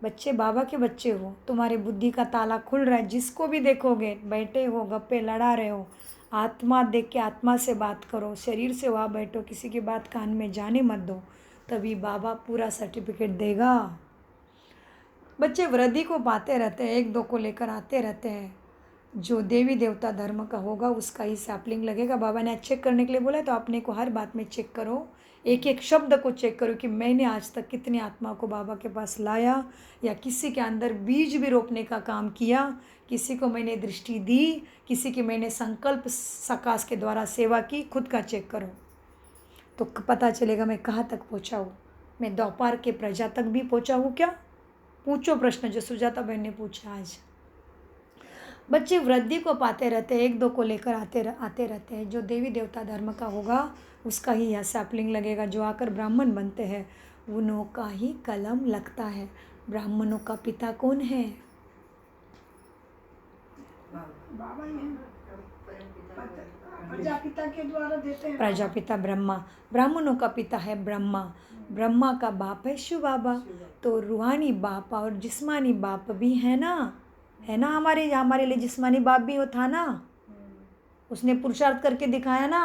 Speaker 1: बच्चे बाबा के बच्चे हो, तुम्हारे बुद्धि का ताला खुल रहा है। जिसको भी देखोगे, बैठे हो, गप्पे लड़ा रहे हो, आत्मा देख के आत्मा से बात करो, शरीर से वहाँ बैठो, किसी की बात कान में जाने मत दो, तभी बाबा पूरा सर्टिफिकेट देगा। बच्चे वृद्धि को पाते रहते हैं, 1-2 को लेकर आते रहते हैं। जो देवी देवता धर्म का होगा उसका ही सैपलिंग लगेगा। बाबा ने चेक करने के लिए बोला, तो अपने को हर बात में चेक करो, एक एक शब्द को चेक करो कि मैंने आज तक कितनी आत्मा को बाबा के पास लाया, या किसी के अंदर बीज भी रोपने का काम किया, किसी को मैंने दृष्टि दी, किसी की मैंने संकल्प सकाश के द्वारा सेवा की। खुद का चेक करो तो पता चलेगा मैं कहाँ तक पहुँचा हूँ। मैं दोपहर के प्रजा तक भी पहुँचा हूँ क्या? पूछो प्रश्न जो सुजाता बहन ने पूछा आज। बच्चे वृद्धि को पाते रहते हैं, 1-2 को लेकर आते रहते हैं। जो देवी देवता धर्म का होगा उसका ही यह सैपलिंग लगेगा। जो आकर ब्राह्मण बनते हैं उन्हों का ही कलम लगता है। ब्राह्मणों का पिता कौन है?
Speaker 2: बाबा ही हैं। प्रजापिता के द्वारा देते हैं।
Speaker 1: प्रजापिता ब्रह्मा, ब्राह्मणों का पिता है ब्रह्मा, ब्रह्मा का बाप है शिव बाबा। तो रूहानी बाप और जिस्मानी बाप भी है ना, है ना। हमारे लिए जिस्मानी बाप भी हो था ना, उसने पुरुषार्थ करके दिखाया ना,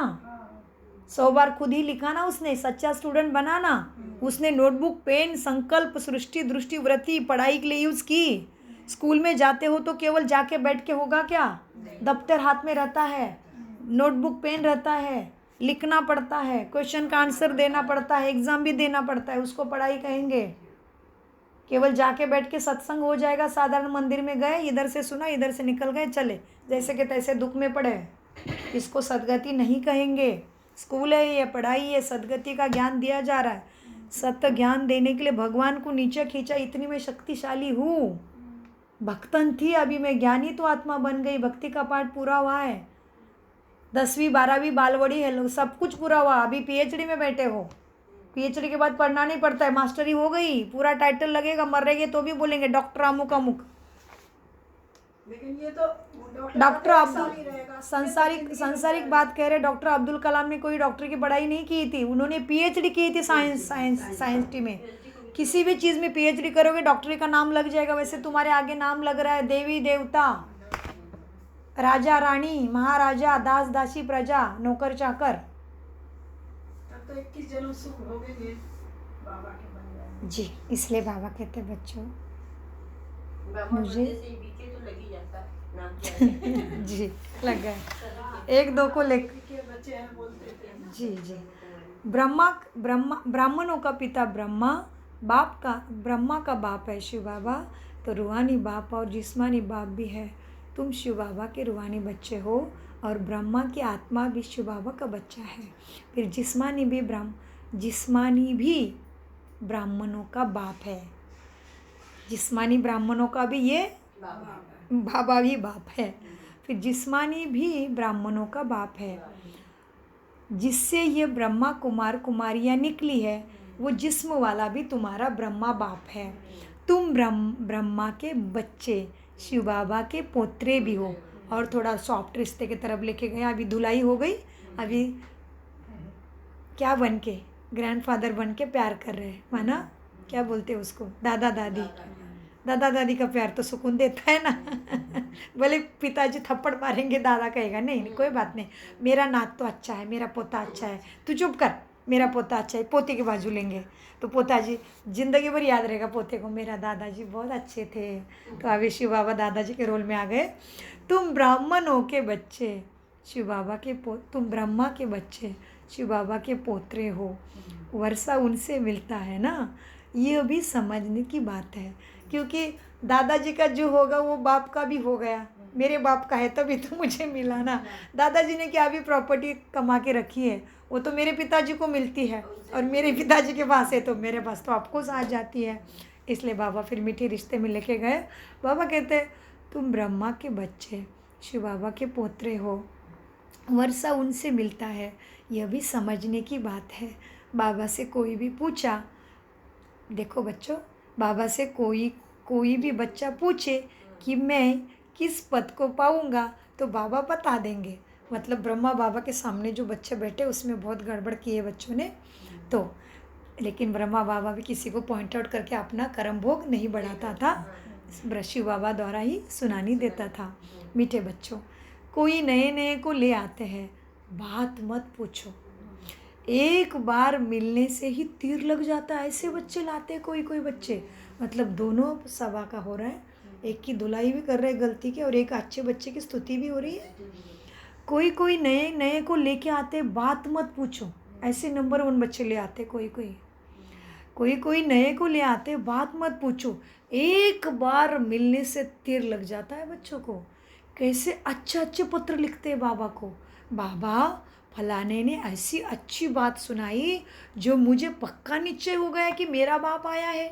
Speaker 1: 100 बार खुद ही लिखा ना उसने, सच्चा स्टूडेंट बना ना उसने। नोटबुक, पेन, संकल्प, सृष्टि, दृष्टि, वृत्ति पढ़ाई के लिए यूज़ की। स्कूल में जाते हो तो केवल जाके बैठ के होगा क्या? दफ्तर हाथ में रहता है, नोटबुक पेन रहता है, लिखना पड़ता है, क्वेश्चन का आंसर देना पड़ता है, एग्ज़ाम भी देना पड़ता है, उसको पढ़ाई कहेंगे? केवल जाके बैठ के सत्संग हो जाएगा? साधारण मंदिर में गए, इधर से सुना, इधर से निकल गए, चले जैसे कि तैसे दुख में पड़े, इसको सदगति नहीं कहेंगे। स्कूल है, ये पढ़ाई है, सदगति का ज्ञान दिया जा रहा है। सत्य ज्ञान देने के लिए भगवान को नीचे खींचा, इतनी मैं शक्तिशाली हूँ। भक्तन थी, अभी मैं ज्ञानी तो आत्मा बन गई, भक्ति का पाठ पूरा हुआ है, 10वीं 12वीं बालवड़ी है, सब कुछ पूरा हुआ, अभी PhD में बैठे हो। PhD के बाद पढ़ना नहीं पड़ता है, मास्टरी हो गई, पूरा टाइटल लगेगा, मरेंगे तो भी बोलेंगे डॉक्टर अमुक अमुक।
Speaker 2: लेकिन ये तो
Speaker 1: डॉक्टर
Speaker 2: का
Speaker 1: अब्दुल,
Speaker 2: ऐसा ही रहेगा।
Speaker 1: सांसारिक बात कह रहे, डॉक्टर अब्दुल कलाम ने कोई डॉक्टर की पढ़ाई नहीं की थी, उन्होंने PhD की थी साइंस में। किसी भी चीज़ में PhD करोगे डॉक्टरी का नाम लग जाएगा। वैसे तुम्हारे आगे नाम लग रहा है देवी देवता, राजा रानी, महाराजा, दास दासी, प्रजा, नौकर चाकर।
Speaker 2: तब तो 21 जन्म सुख भोगेंगे, बाबा के बन जाएंगे।
Speaker 1: जी, इसलिए बाबा कहते बच्चों
Speaker 3: मुझे तो लग ही जाता है नाम
Speaker 1: जी लग गए, एक दो को ले।
Speaker 2: के बच्चे हैं बोलते थे।
Speaker 1: जी ब्राह्मणों का पिता ब्रह्मा, ब्रह्मा का बाप है शिव बाबा, तो रूहानी बाप और जिस्मानी बाप भी है। तुम शिव बाबा के रूहानी बच्चे हो और ब्रह्मा की आत्मा भी शिव बाबा का बच्चा है। फिर जिस्मानी भी ब्राह्मणों का बाप है। जिस्मानी ब्राह्मणों का भी ये बाबा भी बाप है। फिर जिस्मानी भी ब्राह्मणों का बाप है। जिससे ये ब्रह्मा कुमार कुमारियाँ निकली है, वो जिस्म वाला भी तुम्हारा ब्रह्मा बाप है। तुम ब्रह्मा के बच्चे, शिव बाबा के पोत्रे भी हो। और थोड़ा सॉफ्ट रिश्ते की तरफ लेके गए। अभी धुलाई हो गई, अभी क्या बन के, ग्रैंडफादर बन के प्यार कर रहे हैं, माना क्या बोलते हैं उसको, दादा दादी। दादा दादी का प्यार तो सुकून देता है ना। भले पिताजी थप्पड़ मारेंगे, दादा कहेगा नहीं कोई बात नहीं, मेरा नात तो अच्छा है, मेरा पोता अच्छा है, तू चुप कर, मेरा पोता अच्छा है। पोते की बाजू लेंगे तो पोताजी जिंदगी भर याद रहेगा पोते को, मेरा दादाजी बहुत अच्छे थे। तो अभी शिव बाबा दादाजी के रोल में आ गए। तुम ब्राह्मणों के बच्चे, शिव बाबा के तुम ब्रह्मा के बच्चे, शिव बाबा के पोत्रे हो। वर्षा उनसे मिलता है ना, ये भी समझने की बात है। क्योंकि दादाजी का जो होगा वो बाप का भी हो गया, मेरे बाप का है तभी तो मुझे मिला ना। दादाजी ने क्या भी प्रॉपर्टी कमा के रखी है, वो तो मेरे पिताजी को मिलती है, और मेरे पिताजी के पास है तो मेरे पास तो आपको साथ जाती है। इसलिए बाबा फिर मीठे रिश्ते में लेके गए। बाबा कहते तुम ब्रह्मा के बच्चे, शिव बाबा के पोत्रे हो, वर्षा उनसे मिलता है, यह भी समझने की बात है। बाबा से कोई भी पूछा, देखो बच्चों, बाबा से कोई भी बच्चा पूछे कि मैं किस पद को पाऊंगा, तो बाबा बता देंगे। मतलब ब्रह्मा बाबा के सामने जो बच्चे बैठे उसमें बहुत गड़बड़ किए बच्चों ने, तो लेकिन ब्रह्मा बाबा भी किसी को पॉइंट आउट करके अपना कर्म भोग नहीं बढ़ाता था, शिव बाबा द्वारा ही सुनानी देता था। मीठे बच्चों, कोई नए को ले आते हैं, बात मत पूछो, एक बार मिलने से ही तीर लग जाता है। ऐसे बच्चे लाते हैं कोई बच्चे, मतलब दोनों सवा का हो रहा है, एक की धुलाई भी कर रहे हैं गलती के और एक अच्छे बच्चे की स्तुति भी हो रही है। कोई नए को लेके आते, बात मत पूछो, ऐसे नंबर 1 बच्चे ले आते। कोई नए को ले आते, बात मत पूछो, एक बार मिलने से तीर लग जाता है बच्चों को। कैसे अच्छे पत्र लिखते हैं बाबा को, बाबा फलाने ने ऐसी अच्छी बात सुनाई जो मुझे पक्का निश्चय हो गया कि मेरा बाप आया है।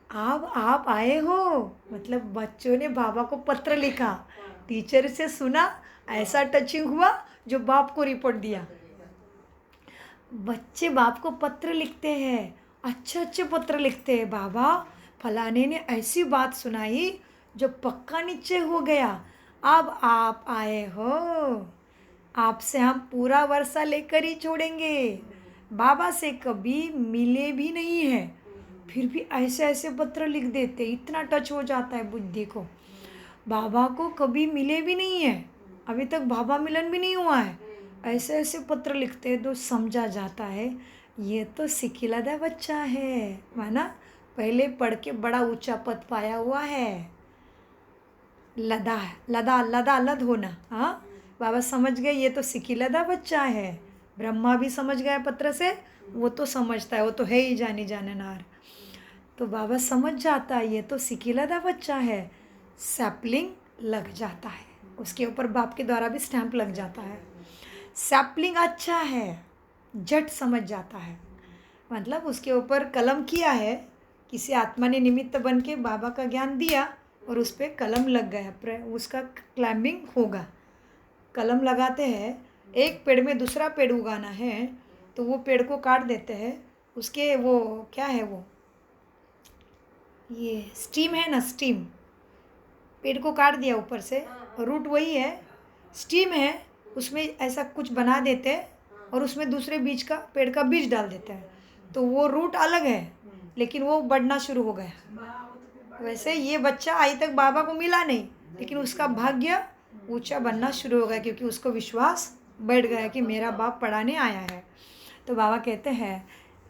Speaker 1: अब आप आए हो, मतलब बच्चों ने बाबा को पत्र लिखा, टीचर से सुना, ऐसा टचिंग हुआ जो बाप को रिपोर्ट दिया। बच्चे बाप को पत्र लिखते हैं, अच्छे पत्र लिखते हैं, बाबा फलाने ने ऐसी बात सुनाई जो पक्का निश्चय हो गया, अब आप आए हो, आपसे हम पूरा वर्षा लेकर ही छोड़ेंगे। बाबा से कभी मिले भी नहीं है, फिर भी ऐसे पत्र लिख देते, इतना टच हो जाता है बुद्धि को। बाबा को कभी मिले भी नहीं है, अभी तक बाबा मिलन भी नहीं हुआ है, ऐसे पत्र लिखते हैं तो समझा जाता है ये तो सिखिलदा बच्चा है, माना पहले पढ़ के बड़ा ऊंचा पद पाया हुआ है। लद होना, हाँ बाबा समझ गए ये तो सिखिलदा बच्चा है। ब्रह्मा भी समझ गया पत्र से, वो तो समझता है, वो तो है ही जानी जाननार। तो बाबा समझ जाता है ये तो सिखिलदा बच्चा है, सैपलिंग लग जाता है, उसके ऊपर बाप के द्वारा भी स्टैंप लग जाता है। सैपलिंग अच्छा है, झट समझ जाता है। मतलब उसके ऊपर कलम किया है, किसी आत्मा ने निमित्त बन के बाबा का ज्ञान दिया और उस पर कलम लग गया, उसका क्लाइंबिंग होगा। कलम लगाते हैं, एक पेड़ में दूसरा पेड़ उगाना है तो वो पेड़ को काट देते हैं, उसके वो क्या है, वो ये स्टीम है ना, स्टीम, पेड़ को काट दिया ऊपर से, रूट वही है, स्टीम है, उसमें ऐसा कुछ बना देते हैं और उसमें दूसरे बीज का, पेड़ का बीज डाल देते हैं, तो वो रूट अलग है लेकिन वो बढ़ना शुरू हो गया। वैसे ये बच्चा आज तक बाबा को मिला नहीं, लेकिन उसका भाग्य ऊंचा बनना शुरू हो गया क्योंकि उसको विश्वास बढ़ गया कि मेरा बाप पढ़ाने आया है। तो बाबा कहते हैं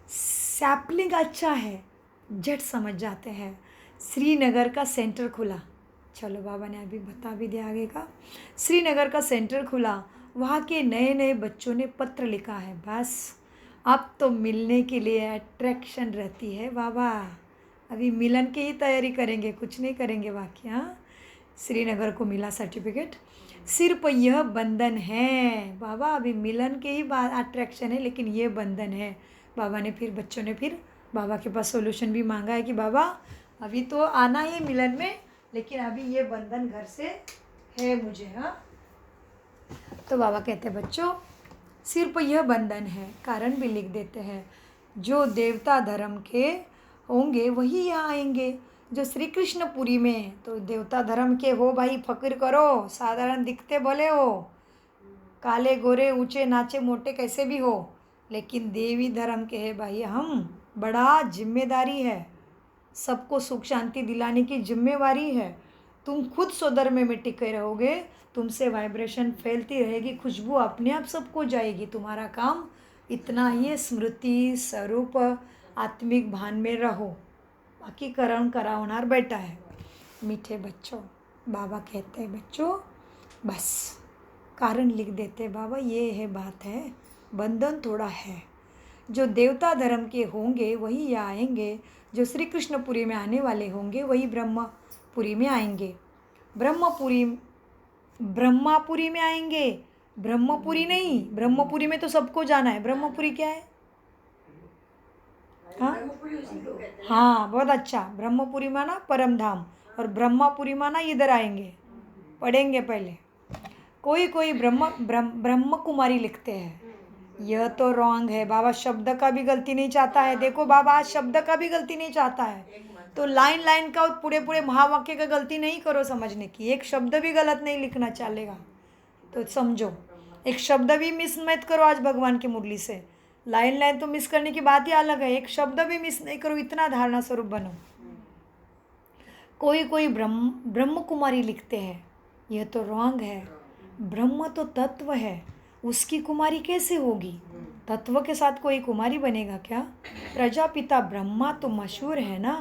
Speaker 1: सैपलिंग अच्छा है, झट समझ जाते हैं। श्रीनगर का सेंटर खुला, चलो बाबा ने अभी बता भी दिया आगे का। श्रीनगर का सेंटर खुला, वहाँ के नए नए बच्चों ने पत्र लिखा है, बस अब तो मिलने के लिए अट्रैक्शन रहती है बाबा, अभी मिलन की ही तैयारी करेंगे, कुछ नहीं करेंगे बाकी। हाँ, श्रीनगर को मिला सर्टिफिकेट, सिर्फ यह बंधन है बाबा, अभी मिलन के ही बाद अट्रैक्शन है लेकिन ये बंधन है। बाबा ने फिर, बच्चों ने फिर बाबा के पास सॉल्यूशन भी मांगा है कि बाबा अभी तो आना है मिलन में, लेकिन अभी ये बंधन घर से है मुझे। हाँ, तो बाबा कहते हैं बच्चों सिर्फ यह बंधन है, कारण भी लिख देते हैं, जो देवता धर्म के होंगे वही यहाँ आएंगे। जो श्री कृष्णपुरी में, तो देवता धर्म के हो भाई, फक्र करो, साधारण दिखते भले हो, काले गोरे ऊंचे नाचे मोटे कैसे भी हो, लेकिन देवी धर्म के है भाई हम, बड़ा जिम्मेदारी है, सबको सुख शांति दिलाने की जिम्मेवारी है। तुम खुद स्वधर्म में टिके रहोगे, तुमसे वाइब्रेशन फैलती रहेगी, खुशबू अपने आप सबको जाएगी। तुम्हारा काम इतना ही है, स्मृति स्वरूप आत्मिक भान में रहो, बाकी कर्म करावनार बैठा है। मीठे बच्चों, बाबा कहते हैं बच्चों बस कारण लिख देते बाबा, ये है बात है, बंधन थोड़ा है। जो देवता धर्म के होंगे वही यहाँ आएंगे, जो श्री कृष्णपुरी में आने वाले होंगे वही ब्रह्मपुरी में आएंगे। ब्रह्मापुरी में आएंगे, ब्रह्मपुरी नहीं, ब्रह्मपुरी में तो सबको जाना है, ब्रह्मपुरी क्या है? हाँ हाँ, बहुत अच्छा। ब्रह्मपुरी माना परम धाम और ब्रह्मापुरी माना इधर आएंगे, पढ़ेंगे पहले। कोई ब्रह्म कुमारी लिखते हैं, यह तो रॉन्ग है बाबा, शब्द का भी गलती नहीं चाहता है। देखो बाबा आज शब्द का भी गलती नहीं चाहता है, तो लाइन का पूरे महावाक्य का गलती नहीं करो समझने की, एक शब्द भी गलत नहीं लिखना चलेगा तो समझो, एक शब्द भी मिस मत करो आज भगवान की मुरली से। लाइन तो मिस करने की बात ही अलग है, एक शब्द भी मिस नहीं करो, इतना धारणा स्वरूप बनो। कोई ब्रह्म कुमारी लिखते हैं, यह तो रॉन्ग है, ब्रह्म तो तत्व है, उसकी कुमारी कैसे होगी? तत्व के साथ कोई कुमारी बनेगा क्या? प्रजापिता ब्रह्मा तो मशहूर है ना,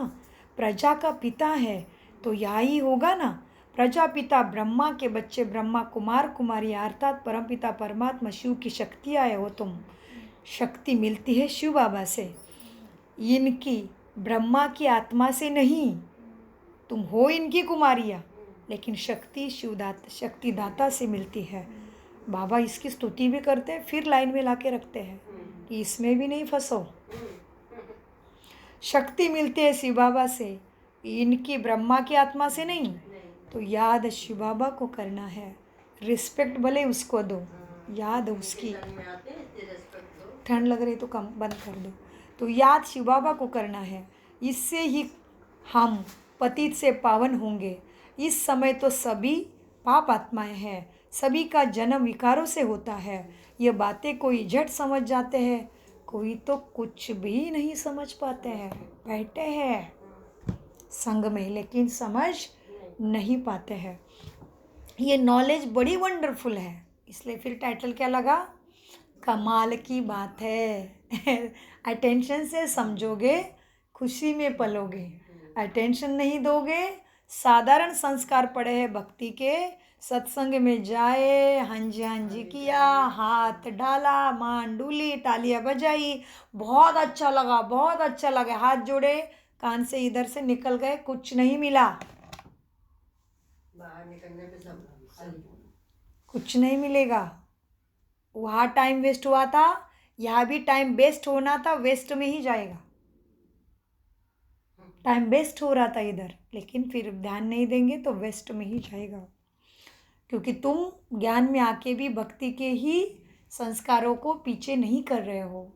Speaker 1: प्रजा का पिता है तो यह ही होगा ना। प्रजापिता ब्रह्मा के बच्चे ब्रह्मा, कुमार कुमारी अर्थात परमपिता परमात्मा शिव की शक्ति आए हो तुम। शक्ति मिलती है शिव बाबा से, इनकी ब्रह्मा की आत्मा से नहीं, तुम हो इनकी कुमारियाँ, लेकिन शक्ति शक्तिदाता से मिलती है। बाबा इसकी स्तुति भी करते हैं, फिर लाइन में लाके रखते हैं कि इसमें भी नहीं फंसो। शक्ति मिलती है शिव बाबा से, इनकी ब्रह्मा की आत्मा से नहीं, तो याद शिव बाबा को करना है। रिस्पेक्ट भले उसको दो, याद उसकी, ठंड लग रही तो कम बंद कर दो, तो याद शिव बाबा को करना है। इससे ही हम पतित से पावन होंगे। इस समय तो सभी पाप आत्माएं हैं, सभी का जन्म विकारों से होता है। ये बातें कोई झट समझ जाते हैं, कोई तो कुछ भी नहीं समझ पाते हैं, बैठे हैं संग में लेकिन समझ नहीं पाते हैं। ये नॉलेज बड़ी वंडरफुल है, इसलिए फिर टाइटल क्या लगा? कमाल की बात है। अटेंशन से समझोगे, खुशी में पलोगे, अटेंशन नहीं दोगे, साधारण संस्कार पड़े हैं भक्ति के, सत्संग में जाए, हाँ जी किया, हाथ डाला, मान डूली, तालियां बजाई, बहुत अच्छा लगा, हाथ जोड़े, कान से इधर से निकल गए, कुछ नहीं मिला,
Speaker 3: बाहर निकलने पे सब खाली।
Speaker 1: कुछ नहीं मिलेगा। वहाँ टाइम वेस्ट हुआ था, यहाँ भी टाइम वेस्ट होना था, वेस्ट में ही जाएगा। टाइम वेस्ट हो रहा था इधर, लेकिन फिर ध्यान नहीं देंगे तो वेस्ट में ही जाएगा। क्योंकि तुम ज्ञान में आके भी भक्ति के ही संस्कारों को पीछे नहीं कर रहे हो,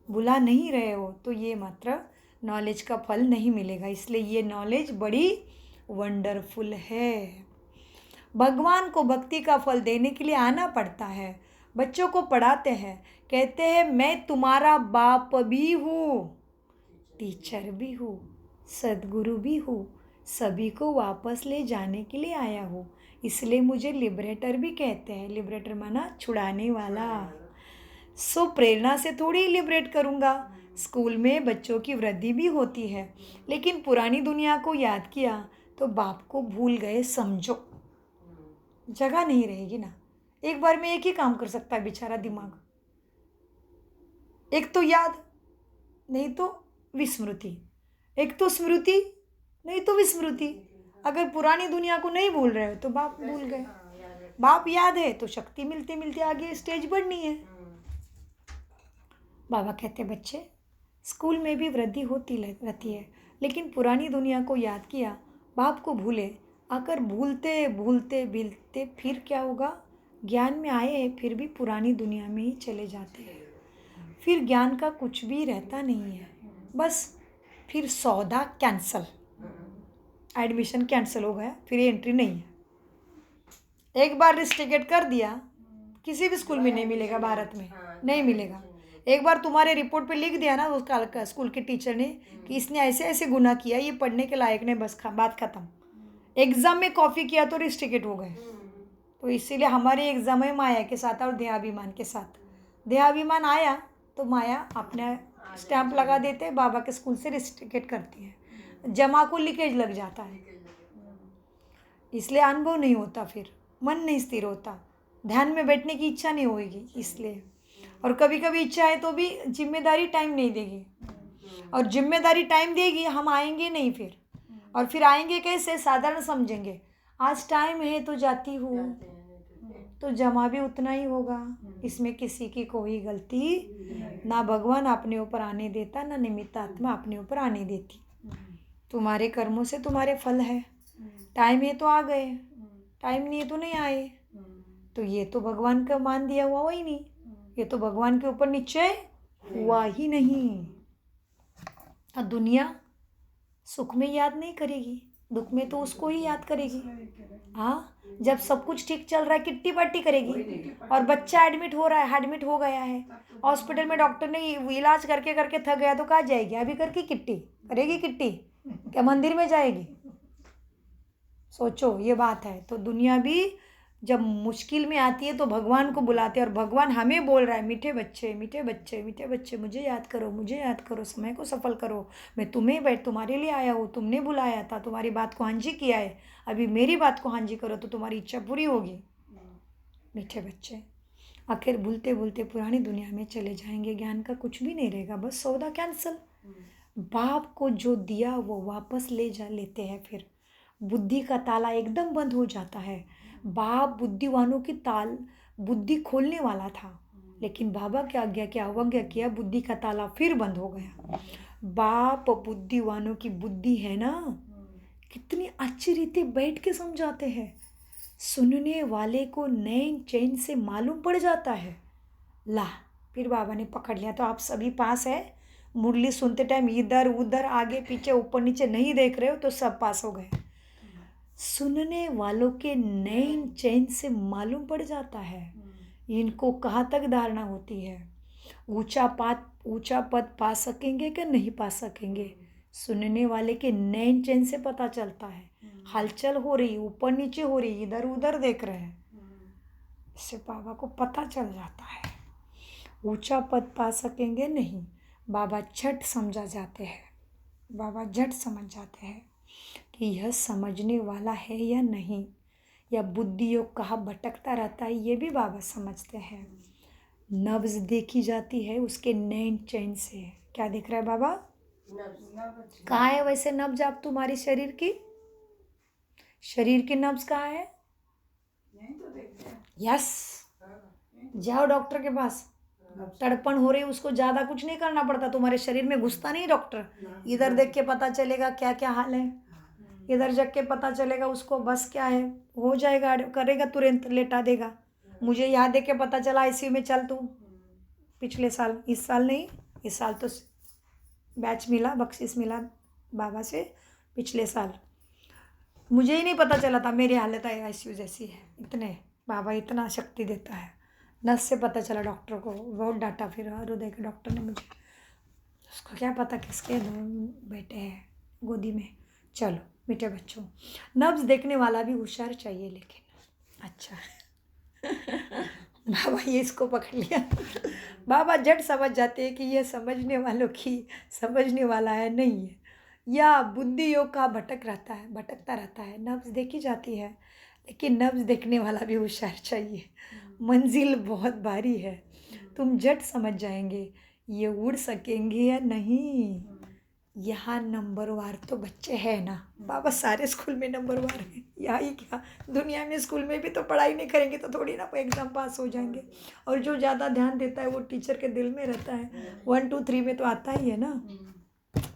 Speaker 1: भुला नहीं रहे हो, तो ये मात्र नॉलेज का फल नहीं मिलेगा। इसलिए ये नॉलेज बड़ी वंडरफुल है। भगवान को भक्ति का फल देने के लिए आना पड़ता है। बच्चों को पढ़ाते हैं, कहते हैं मैं तुम्हारा बाप भी हूँ, टीचर भी हूँ, सद्गुरु भी हूँ, सभी को वापस ले जाने के लिए आया हूँ। इसलिए मुझे लिबरेटर भी कहते हैं। लिबरेटर माना छुड़ाने वाला। सो प्रेरणा से थोड़ी लिबरेट करूँगा। स्कूल में बच्चों की वृद्धि भी होती है, लेकिन पुरानी दुनिया को याद किया तो बाप को भूल गए समझो, जगह नहीं रहेगी ना। एक बार में एक ही काम कर सकता है बेचारा दिमाग, एक तो याद नहीं तो विस्मृति, एक तो स्मृति नहीं तो विस्मृति। अगर पुरानी दुनिया को नहीं भूल रहे हो तो बाप भूल गए। बाप याद है तो शक्ति मिलते मिलते आगे स्टेज बढ़नी है। बाबा कहते बच्चे स्कूल में भी वृद्धि होती रहती है, लेकिन पुरानी दुनिया को याद किया, बाप को भूले, आकर भूलते भूलते भूलते फिर क्या होगा? ज्ञान में आए फिर भी पुरानी दुनिया में ही चले जाते हैं। फिर ज्ञान का कुछ भी रहता नहीं है, बस फिर सौदा कैंसल, एडमिशन कैंसिल हो गया, फिर एंट्री नहीं है। एक बार रिस्ट्रिकेट कर दिया, किसी भी स्कूल में नहीं मिलेगा, भारत में नहीं मिलेगा। एक बार तुम्हारे रिपोर्ट पे लिख दिया ना उसका स्कूल के टीचर ने कि इसने ऐसे ऐसे गुनाह किया, ये पढ़ने के लायक नहीं, बस बात खत्म। एग्ज़ाम में कॉपी किया तो रिस्ट्रिकेट हो गए। तो इसीलिए हमारे एग्ज़ाम है माया के साथ और देहाभिमान के साथ। देहाभिमान आया तो माया अपने स्टैंप लगा देते, बाबा के स्कूल से रिस्ट्रिकेट करती है, जमा को लीकेज लग जाता है। इसलिए अनुभव नहीं होता, फिर मन नहीं स्थिर होता, ध्यान में बैठने की इच्छा नहीं होगी। इसलिए और कभी कभी इच्छा है तो भी जिम्मेदारी टाइम नहीं देगी, और जिम्मेदारी टाइम देगी हम आएंगे नहीं फिर। और फिर आएंगे कैसे? साधारण समझेंगे, आज टाइम है तो जाती हूँ, तो जमा भी उतना ही होगा। इसमें किसी की कोई गलती ना, भगवान अपने ऊपर आने देता, ना निमित्त आत्मा अपने ऊपर आने देती। तुम्हारे कर्मों से तुम्हारे फल है। टाइम है तो आ गए, टाइम नहीं है तो नहीं आए। तो ये तो भगवान का मान दिया हुआ ही नहीं, ये तो भगवान के ऊपर निश्चय हुआ ही नहीं। और दुनिया सुख में याद नहीं करेगी, दुख में तो उसको ही याद करेगी। हाँ, जब सब कुछ ठीक चल रहा है किट्टी पार्टी करेगी, और बच्चा एडमिट हो रहा है, एडमिट हो गया है हॉस्पिटल में, डॉक्टर ने इलाज करके करके थक गया तो कहाँ जाएगी? अभी करके किट्टी करेगी, किट्टी क्या मंदिर में जाएगी? सोचो, ये बात है। तो दुनिया भी जब मुश्किल में आती है तो भगवान को बुलाते हैं, और भगवान हमें बोल रहा है, मीठे बच्चे मीठे बच्चे मीठे बच्चे, मुझे याद करो, मुझे याद करो, समय को सफल करो। मैं तुम्हारे लिए आया हूँ, तुमने बुलाया था, तुम्हारी बात को हाँ जी किया है, अभी मेरी बात को हाँ जी करो तो तुम्हारी इच्छा पूरी होगी। मीठे बच्चे आखिर भूलते भूलते पुरानी दुनिया में चले जाएंगे, ज्ञान का कुछ भी नहीं रहेगा, बस सौदा कैंसल। बाप को जो दिया वो वापस लेते हैं, फिर बुद्धि का ताला एकदम बंद हो जाता है। बाप बुद्धिवानों की बुद्धि खोलने वाला था, लेकिन बाबा की आज्ञा की अवज्ञा किया, बुद्धि का ताला फिर बंद हो गया। बाप बुद्धिवानों की बुद्धि है ना, कितनी अच्छी रीति बैठ के समझाते हैं, सुनने वाले को नैन चैन से मालूम पड़ जाता है। ला, फिर बाबा ने पकड़ लिया। तो आप सभी पास है, मुरली सुनते टाइम इधर उधर आगे पीछे ऊपर नीचे नहीं देख रहे हो तो सब पास हो गए। सुनने वालों के नैन चैन से मालूम पड़ जाता है। इनको कहाँ तक धारणा होती है? ऊंचा पद पा सकेंगे कि नहीं पा सकेंगे? सुनने वाले के नैन चैन से पता चलता है। हलचल हो रही, ऊपर नीचे हो रही, इधर उधर देख रहे हैं, इससे बाबा को पता चल जाता है। ऊंचा पद पा सकेंगे नहीं, बाबा झट समझा जाते हैं, बाबा झट समझ जाते हैं कि यह समझने वाला है या नहीं, या बुद्धि योग कहाँ भटकता रहता है, ये भी बाबा समझते हैं। नब्ज देखी जाती है उसके नैन चैन से। क्या दिख रहा है बाबा? कहाँ है वैसे नब्ज? आप तुम्हारी शरीर की नब्ज कहाँ है? यस, जाओ डॉक्टर के पास। तड़पण हो रही उसको ज़्यादा कुछ नहीं करना पड़ता, तुम्हारे शरीर में घुसता नहीं डॉक्टर। इधर देख के पता चलेगा क्या क्या हाल है, इधर जग के पता चलेगा उसको बस क्या है, हो जाएगा, करेगा, तुरंत लेटा देगा। मुझे यहाँ देख के पता चला आईसीयू में चल तू, पिछले साल, इस साल नहीं, इस साल तो बैच मिला, बख्शिश मिला बाबा से, पिछले साल मुझे ही नहीं पता चला था मेरी हालत आईसीयू जैसी है। इतने बाबा इतना शक्ति देता है, नस से पता चला डॉक्टर को, बहुत डांटा फिर हृदय के डॉक्टर ने मुझे, उसको क्या पता किसके बेटे हैं गोदी में। चलो मीठे बच्चों, नब्ज देखने वाला भी होशियार चाहिए, लेकिन अच्छा बाबा ये इसको पकड़ लिया। बाबा झट समझ जाते हैं कि ये समझने वालों की समझने वाला है नहीं है, या बुद्धि योग का भटकता रहता है। नब्ज देखी जाती है, लेकिन नब्ज देखने वाला भी होशियार चाहिए। मंजिल बहुत भारी है, तुम झट समझ जाएंगे ये उड़ सकेंगे या नहीं। यहाँ नंबरवार तो बच्चे हैं ना, बाबा सारे स्कूल में नंबरवार हैं, यहाँ ही क्या दुनिया में स्कूल में भी तो पढ़ाई नहीं करेंगे तो थोड़ी ना एग्ज़ाम पास हो जाएंगे। और जो ज़्यादा ध्यान देता है वो टीचर के दिल में रहता है, 1 2 3 में तो आता ही है ना।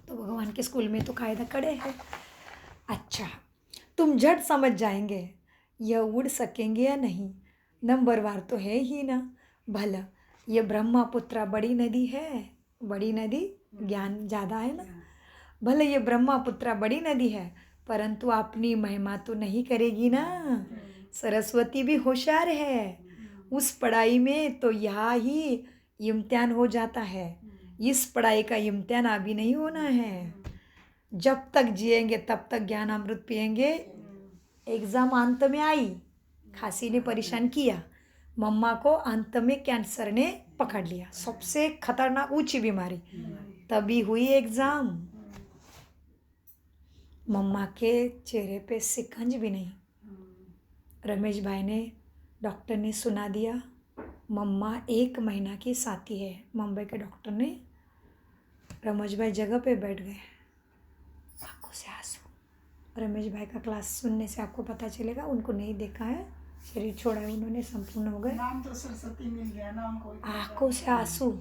Speaker 1: तो भगवान के स्कूल में तो कायदा कड़े है। अच्छा, तुम झट समझ जाएंगे यह उड़ सकेंगे या नहीं, नंबरवार तो है ही ना। भला ये ब्रह्मपुत्रा बड़ी नदी है, बड़ी नदी ज्ञान ज़्यादा है ना। भले ये ब्रह्मपुत्रा बड़ी नदी है, परंतु अपनी महिमा तो नहीं करेगी ना। सरस्वती भी होशियार है, उस पढ़ाई में तो यहाँ ही इम्तिहान हो जाता है, इस पढ़ाई का इम्तिहान अभी नहीं होना है। जब तक जिएंगे तब तक ज्ञान अमृत पिएंगे। एग्ज़ाम अंत में आई, खांसी ने परेशान किया, मम्मा को अंत में कैंसर ने पकड़ लिया, सबसे खतरनाक ऊंची बीमारी, तभी हुई एग्ज़ाम। मम्मा के चेहरे पे सिकंज भी नहीं। रमेश भाई ने, डॉक्टर ने सुना दिया मम्मा 1 महीना की साथी है। मुंबई के डॉक्टर ने, रमेश भाई जगह पे बैठ गए, आंखों से आंसू। रमेश भाई का क्लास सुनने से आपको पता चलेगा, उनको नहीं देखा है, शरीर छोड़ा है उन्होंने, संपूर्ण हो गए।
Speaker 2: नाम तो सरस्वती मिल गया ना उनको।
Speaker 1: आंखों से आंसू।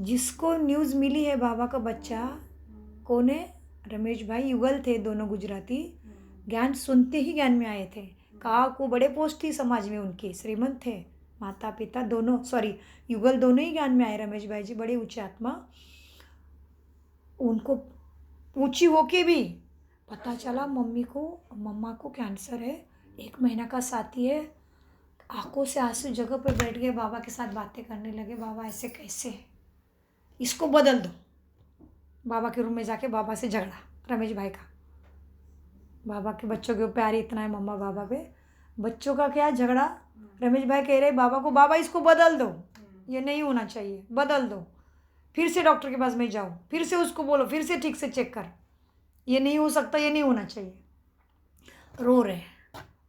Speaker 1: जिसको न्यूज़ मिली है बाबा का बच्चा कौन है, रमेश भाई, युगल थे दोनों गुजराती, ज्ञान सुनते ही ज्ञान में आए थे। कहा को बड़े पोस्ट थी समाज में उनकी, श्रीमंत थे, माता पिता दोनों, युगल दोनों ही ज्ञान में आए। रमेश भाई जी बड़े ऊंचे आत्मा, उनको ऊंची होके भी पता चला मम्मा को कैंसर है, 1 महीना का साथी है। आंखों से आंसू, जगह पर बैठ गए, बाबा के साथ बातें करने लगे। बाबा ऐसे कैसे, इसको बदल दो। बाबा के रूम में जाके बाबा से झगड़ा रमेश भाई का। बाबा के बच्चों के प्यार इतना है मम्मा बाबा पे, बच्चों का क्या झगड़ा। रमेश भाई कह रहे बाबा को, बाबा इसको बदल दो, ये नहीं होना चाहिए, बदल दो। फिर से डॉक्टर के पास में जाओ, फिर से उसको बोलो, फिर से ठीक से चेक कर, ये नहीं हो सकता, ये नहीं होना चाहिए। रो रहे।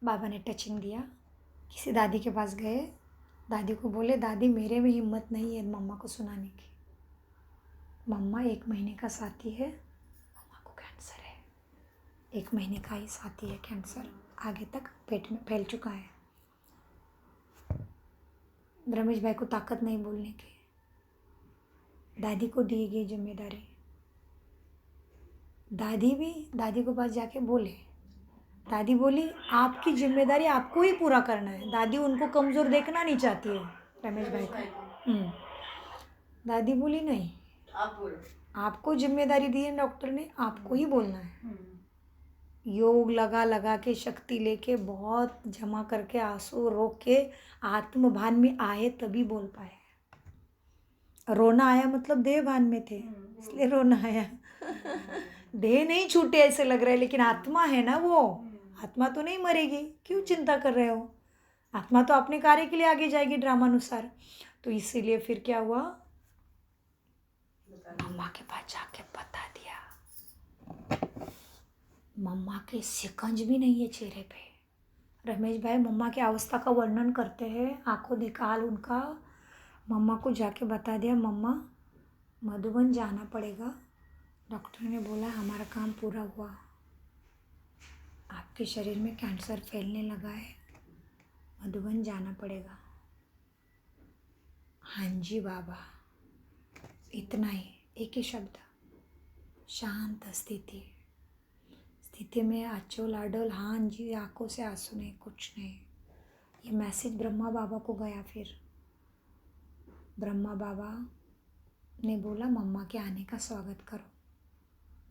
Speaker 1: बाबा ने टचिंग दिया, किसी दादी के पास गए, दादी को बोले दादी मेरे में हिम्मत नहीं है मम्मा को सुनाने की, मम्मा 1 महीने का साथी है, मम्मा को कैंसर है, 1 महीने का ही साथी है, कैंसर आगे तक पेट में फैल चुका है। रमेश भाई को ताकत नहीं बोलने की, दादी को दी गई जिम्मेदारी। दादी के पास जाके बोले, दादी बोली आपकी जिम्मेदारी आपको ही पूरा करना है। दादी उनको कमज़ोर देखना नहीं चाहती है रमेश भाई को। दादी बोली नहीं,
Speaker 3: आप बोलो,
Speaker 1: आपको जिम्मेदारी दी है डॉक्टर ने, आपको ही बोलना है। योग लगा के, शक्ति लेके, बहुत जमा करके, आंसू रोक के, आत्मभान में आए तभी बोल पाए। रोना आया मतलब देह भान में थे, इसलिए रोना आया। देह नहीं छूटे ऐसे लग रहा है, लेकिन आत्मा है ना, वो आत्मा तो नहीं मरेगी, क्यों चिंता कर रहे हो, आत्मा तो अपने कार्य के लिए आगे जाएगी ड्रामानुसार। तो इसीलिए फिर क्या हुआ, मम्मा के पास जाके बता दिया। मम्मा के सिकंज भी नहीं है चेहरे पे। रमेश भाई मम्मा की अवस्था का वर्णन करते हैं, आंखों निकाल उनका। मम्मा को जाके बता दिया मम्मा मधुबन जाना पड़ेगा, डॉक्टर ने बोला हमारा काम पूरा हुआ, आपके शरीर में कैंसर फैलने लगा है, मधुबन जाना पड़ेगा। हाँ जी बाबा, इतना ही, एक ही शब्द, शांत स्थिति। स्थिति में आचोल आडोल, हाँ जी, आंखों से आंसू नहीं, कुछ नहीं। ये मैसेज ब्रह्मा बाबा को गया। फिर ब्रह्मा बाबा ने बोला मम्मा के आने का स्वागत करो।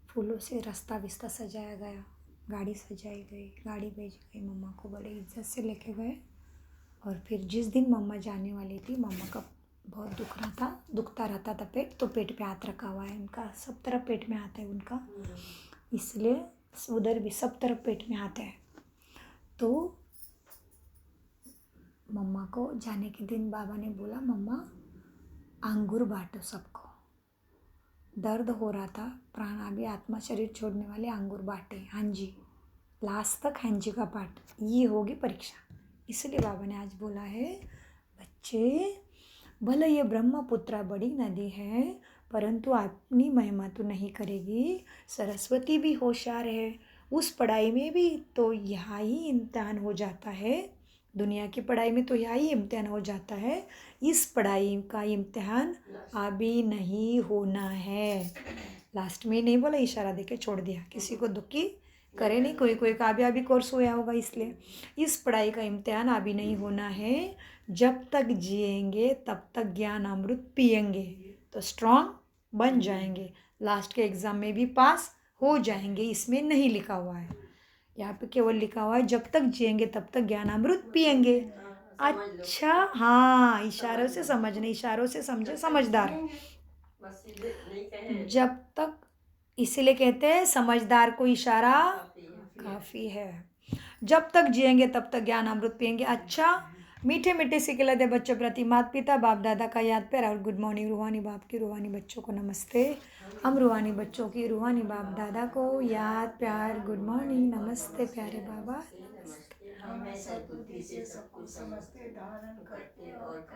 Speaker 1: फूलों से रास्ता विस्ता सजाया गया, गाड़ी सजाई गई, गाड़ी भेजी गई, मम्मा को बड़े इज्जत से लेके गए। और फिर जिस दिन मम्मा जाने वाली थी, मम्मा का बहुत दुखता रहता था पेट, तो पेट पे हाथ रखा हुआ है उनका, सब तरफ पेट में हाथ है उनका, इसलिए उधर भी सब तरफ पेट में हाथ है। तो मम्मा को जाने के दिन बाबा ने बोला मम्मा अंगूर बांटो सबको। दर्द हो रहा था, प्राण अभी आत्मा शरीर छोड़ने वाले अंगूर बांटे। हाँ जी, लास्ट तक हाँ जी का पाठ, ये होगी परीक्षा। इसलिए बाबा ने आज बोला है बच्चे, भले ये ब्रह्मपुत्रा बड़ी नदी है, परंतु अपनी महिमा तो नहीं करेगी। सरस्वती भी होशियार है, उस पढ़ाई में भी तो यहाँ ही इम्तिहान हो जाता है। दुनिया की पढ़ाई में तो यहाँ ही इम्तिहान हो जाता है, इस पढ़ाई का इम्तिहान अभी नहीं होना है। लास्ट में नहीं बोला, इशारा देके छोड़ दिया, किसी को दुखी करे नहीं। कोई का अभी कोर्स हुआ होगा, इसलिए इस पढ़ाई का इम्तिहान अभी नहीं होना है। जब तक जिएंगे तब तक ज्ञान अमृत पिएंगे तो स्ट्रांग बन जाएंगे, लास्ट के एग्ज़ाम में भी पास हो जाएंगे। इसमें नहीं लिखा हुआ है, यहाँ पे केवल लिखा हुआ है जब तक जिएंगे तब तक ज्ञान अमृत पिएंगे। अच्छा, हाँ, इशारों से समझने, इशारों से समझे समझदार। जब तक, इसीलिए कहते हैं समझदार को इशारा काफ़ी है। जब तक जिएंगे तब तक ज्ञान अमृत पिएंगे। अच्छा, मीठे मीठे सिखलाते बच्चों प्रति माता पिता बाप दादा का याद प्यार और गुड मॉर्निंग। रूहानी बाप की रूहानी बच्चों को नमस्ते। हम रूहानी बच्चों की रूहानी बाप दादा को याद प्यार गुड मॉर्निंग नमस्ते प्यारे बाबा।
Speaker 2: हमें सद्बुद्धि से सब कुछ समझते धारण करते और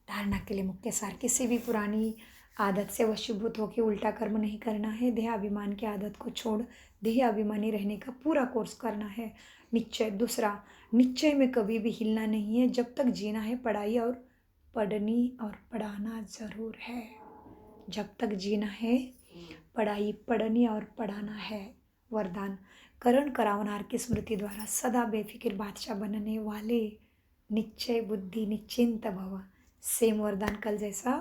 Speaker 1: धारणा के लिए मुख्य सार, किसी भी पुरानी आदत से वशीभूत होकर उल्टा कर्म नहीं करना है। देह अभिमान की आदत को छोड़ देह अभिमानी रहने का पूरा कोर्स करना है। निश्चय, दूसरा निश्चय में कभी भी हिलना नहीं है। जब तक जीना है पढ़ाई और पढ़नी और पढ़ाना ज़रूर है। जब तक जीना है पढ़ाई पढ़नी और पढ़ाना है। वरदान, करण करावनहार की स्मृति द्वारा सदा बेफिक्र बादशाह बनने वाले निश्चय बुद्धि निश्चिंत भव। सेम वरदान कल जैसा,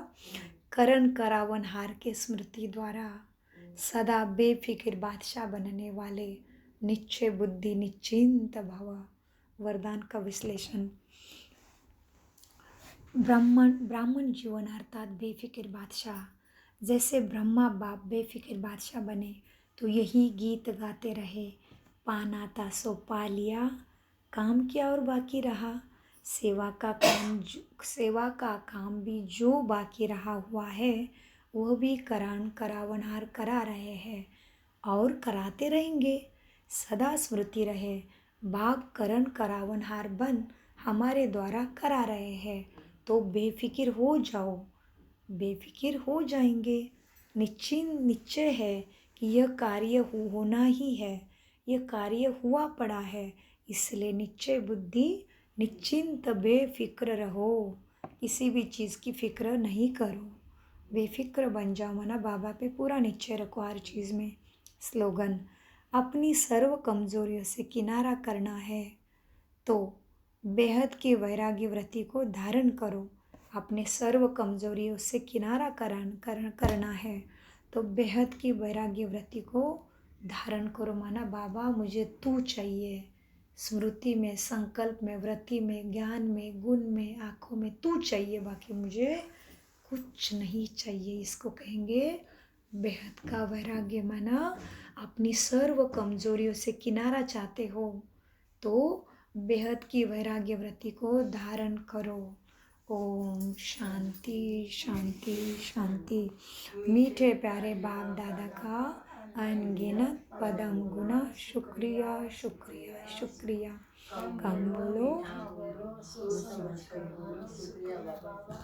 Speaker 1: करण करावनहार के स्मृति द्वारा सदा बेफिक्र बादशाह बनने वाले निश्चय बुद्धि निश्चिंत भव। वरदान का विश्लेषण, ब्राह्मण जीवन अर्थात बेफिक्र बादशाह। जैसे ब्रह्मा बाप बेफिक्र बादशाह बने तो यही गीत गाते रहे, पाना था सो पा लिया, काम किया और बाकी रहा। सेवा का काम भी जो बाकी रहा हुआ है वह भी करावनहार करा रहे हैं और कराते रहेंगे। सदा स्मृति रहे, बाप करण करावनहार बन हमारे द्वारा करा रहे हैं, तो बेफिक्र हो जाओ, बेफिक्र हो जाएंगे। निश्चय है कि यह कार्य होना ही है, यह कार्य हुआ पड़ा है, इसलिए निश्चय बुद्धि निश्चिंत बेफिक्र रहो। किसी भी चीज़ की फिक्र नहीं करो, बेफिक्र बन जाओ। मना बाबा पे पूरा निश्चय रखो हर चीज़ में। स्लोगन, अपनी सर्व कमजोरियों से किनारा करना है तो बेहद की वैराग्य वृत्ति को धारण करो। अपने सर्व कमजोरियों से किनारा करना है तो बेहद की वैराग्य वृत्ति को धारण करो। माना बाबा मुझे तू चाहिए, स्मृति में, संकल्प में, वृत्ति में, ज्ञान में, गुण में, आँखों में तू चाहिए, बाकी मुझे कुछ नहीं चाहिए। इसको कहेंगे बेहद का वैराग्य। माना अपनी सर्व कमजोरियों से किनारा चाहते हो तो बेहद की वैराग्य वृत्ति को धारण करो। ओम शांति शांति शांति। मीठे प्यारे बाप दादा का अनगिनत पदम गुना शुक्रिया शुक्रिया शुक्रिया। कम बोलो,
Speaker 2: सोच समझ कर बोलो। शुक्रिया बाबा।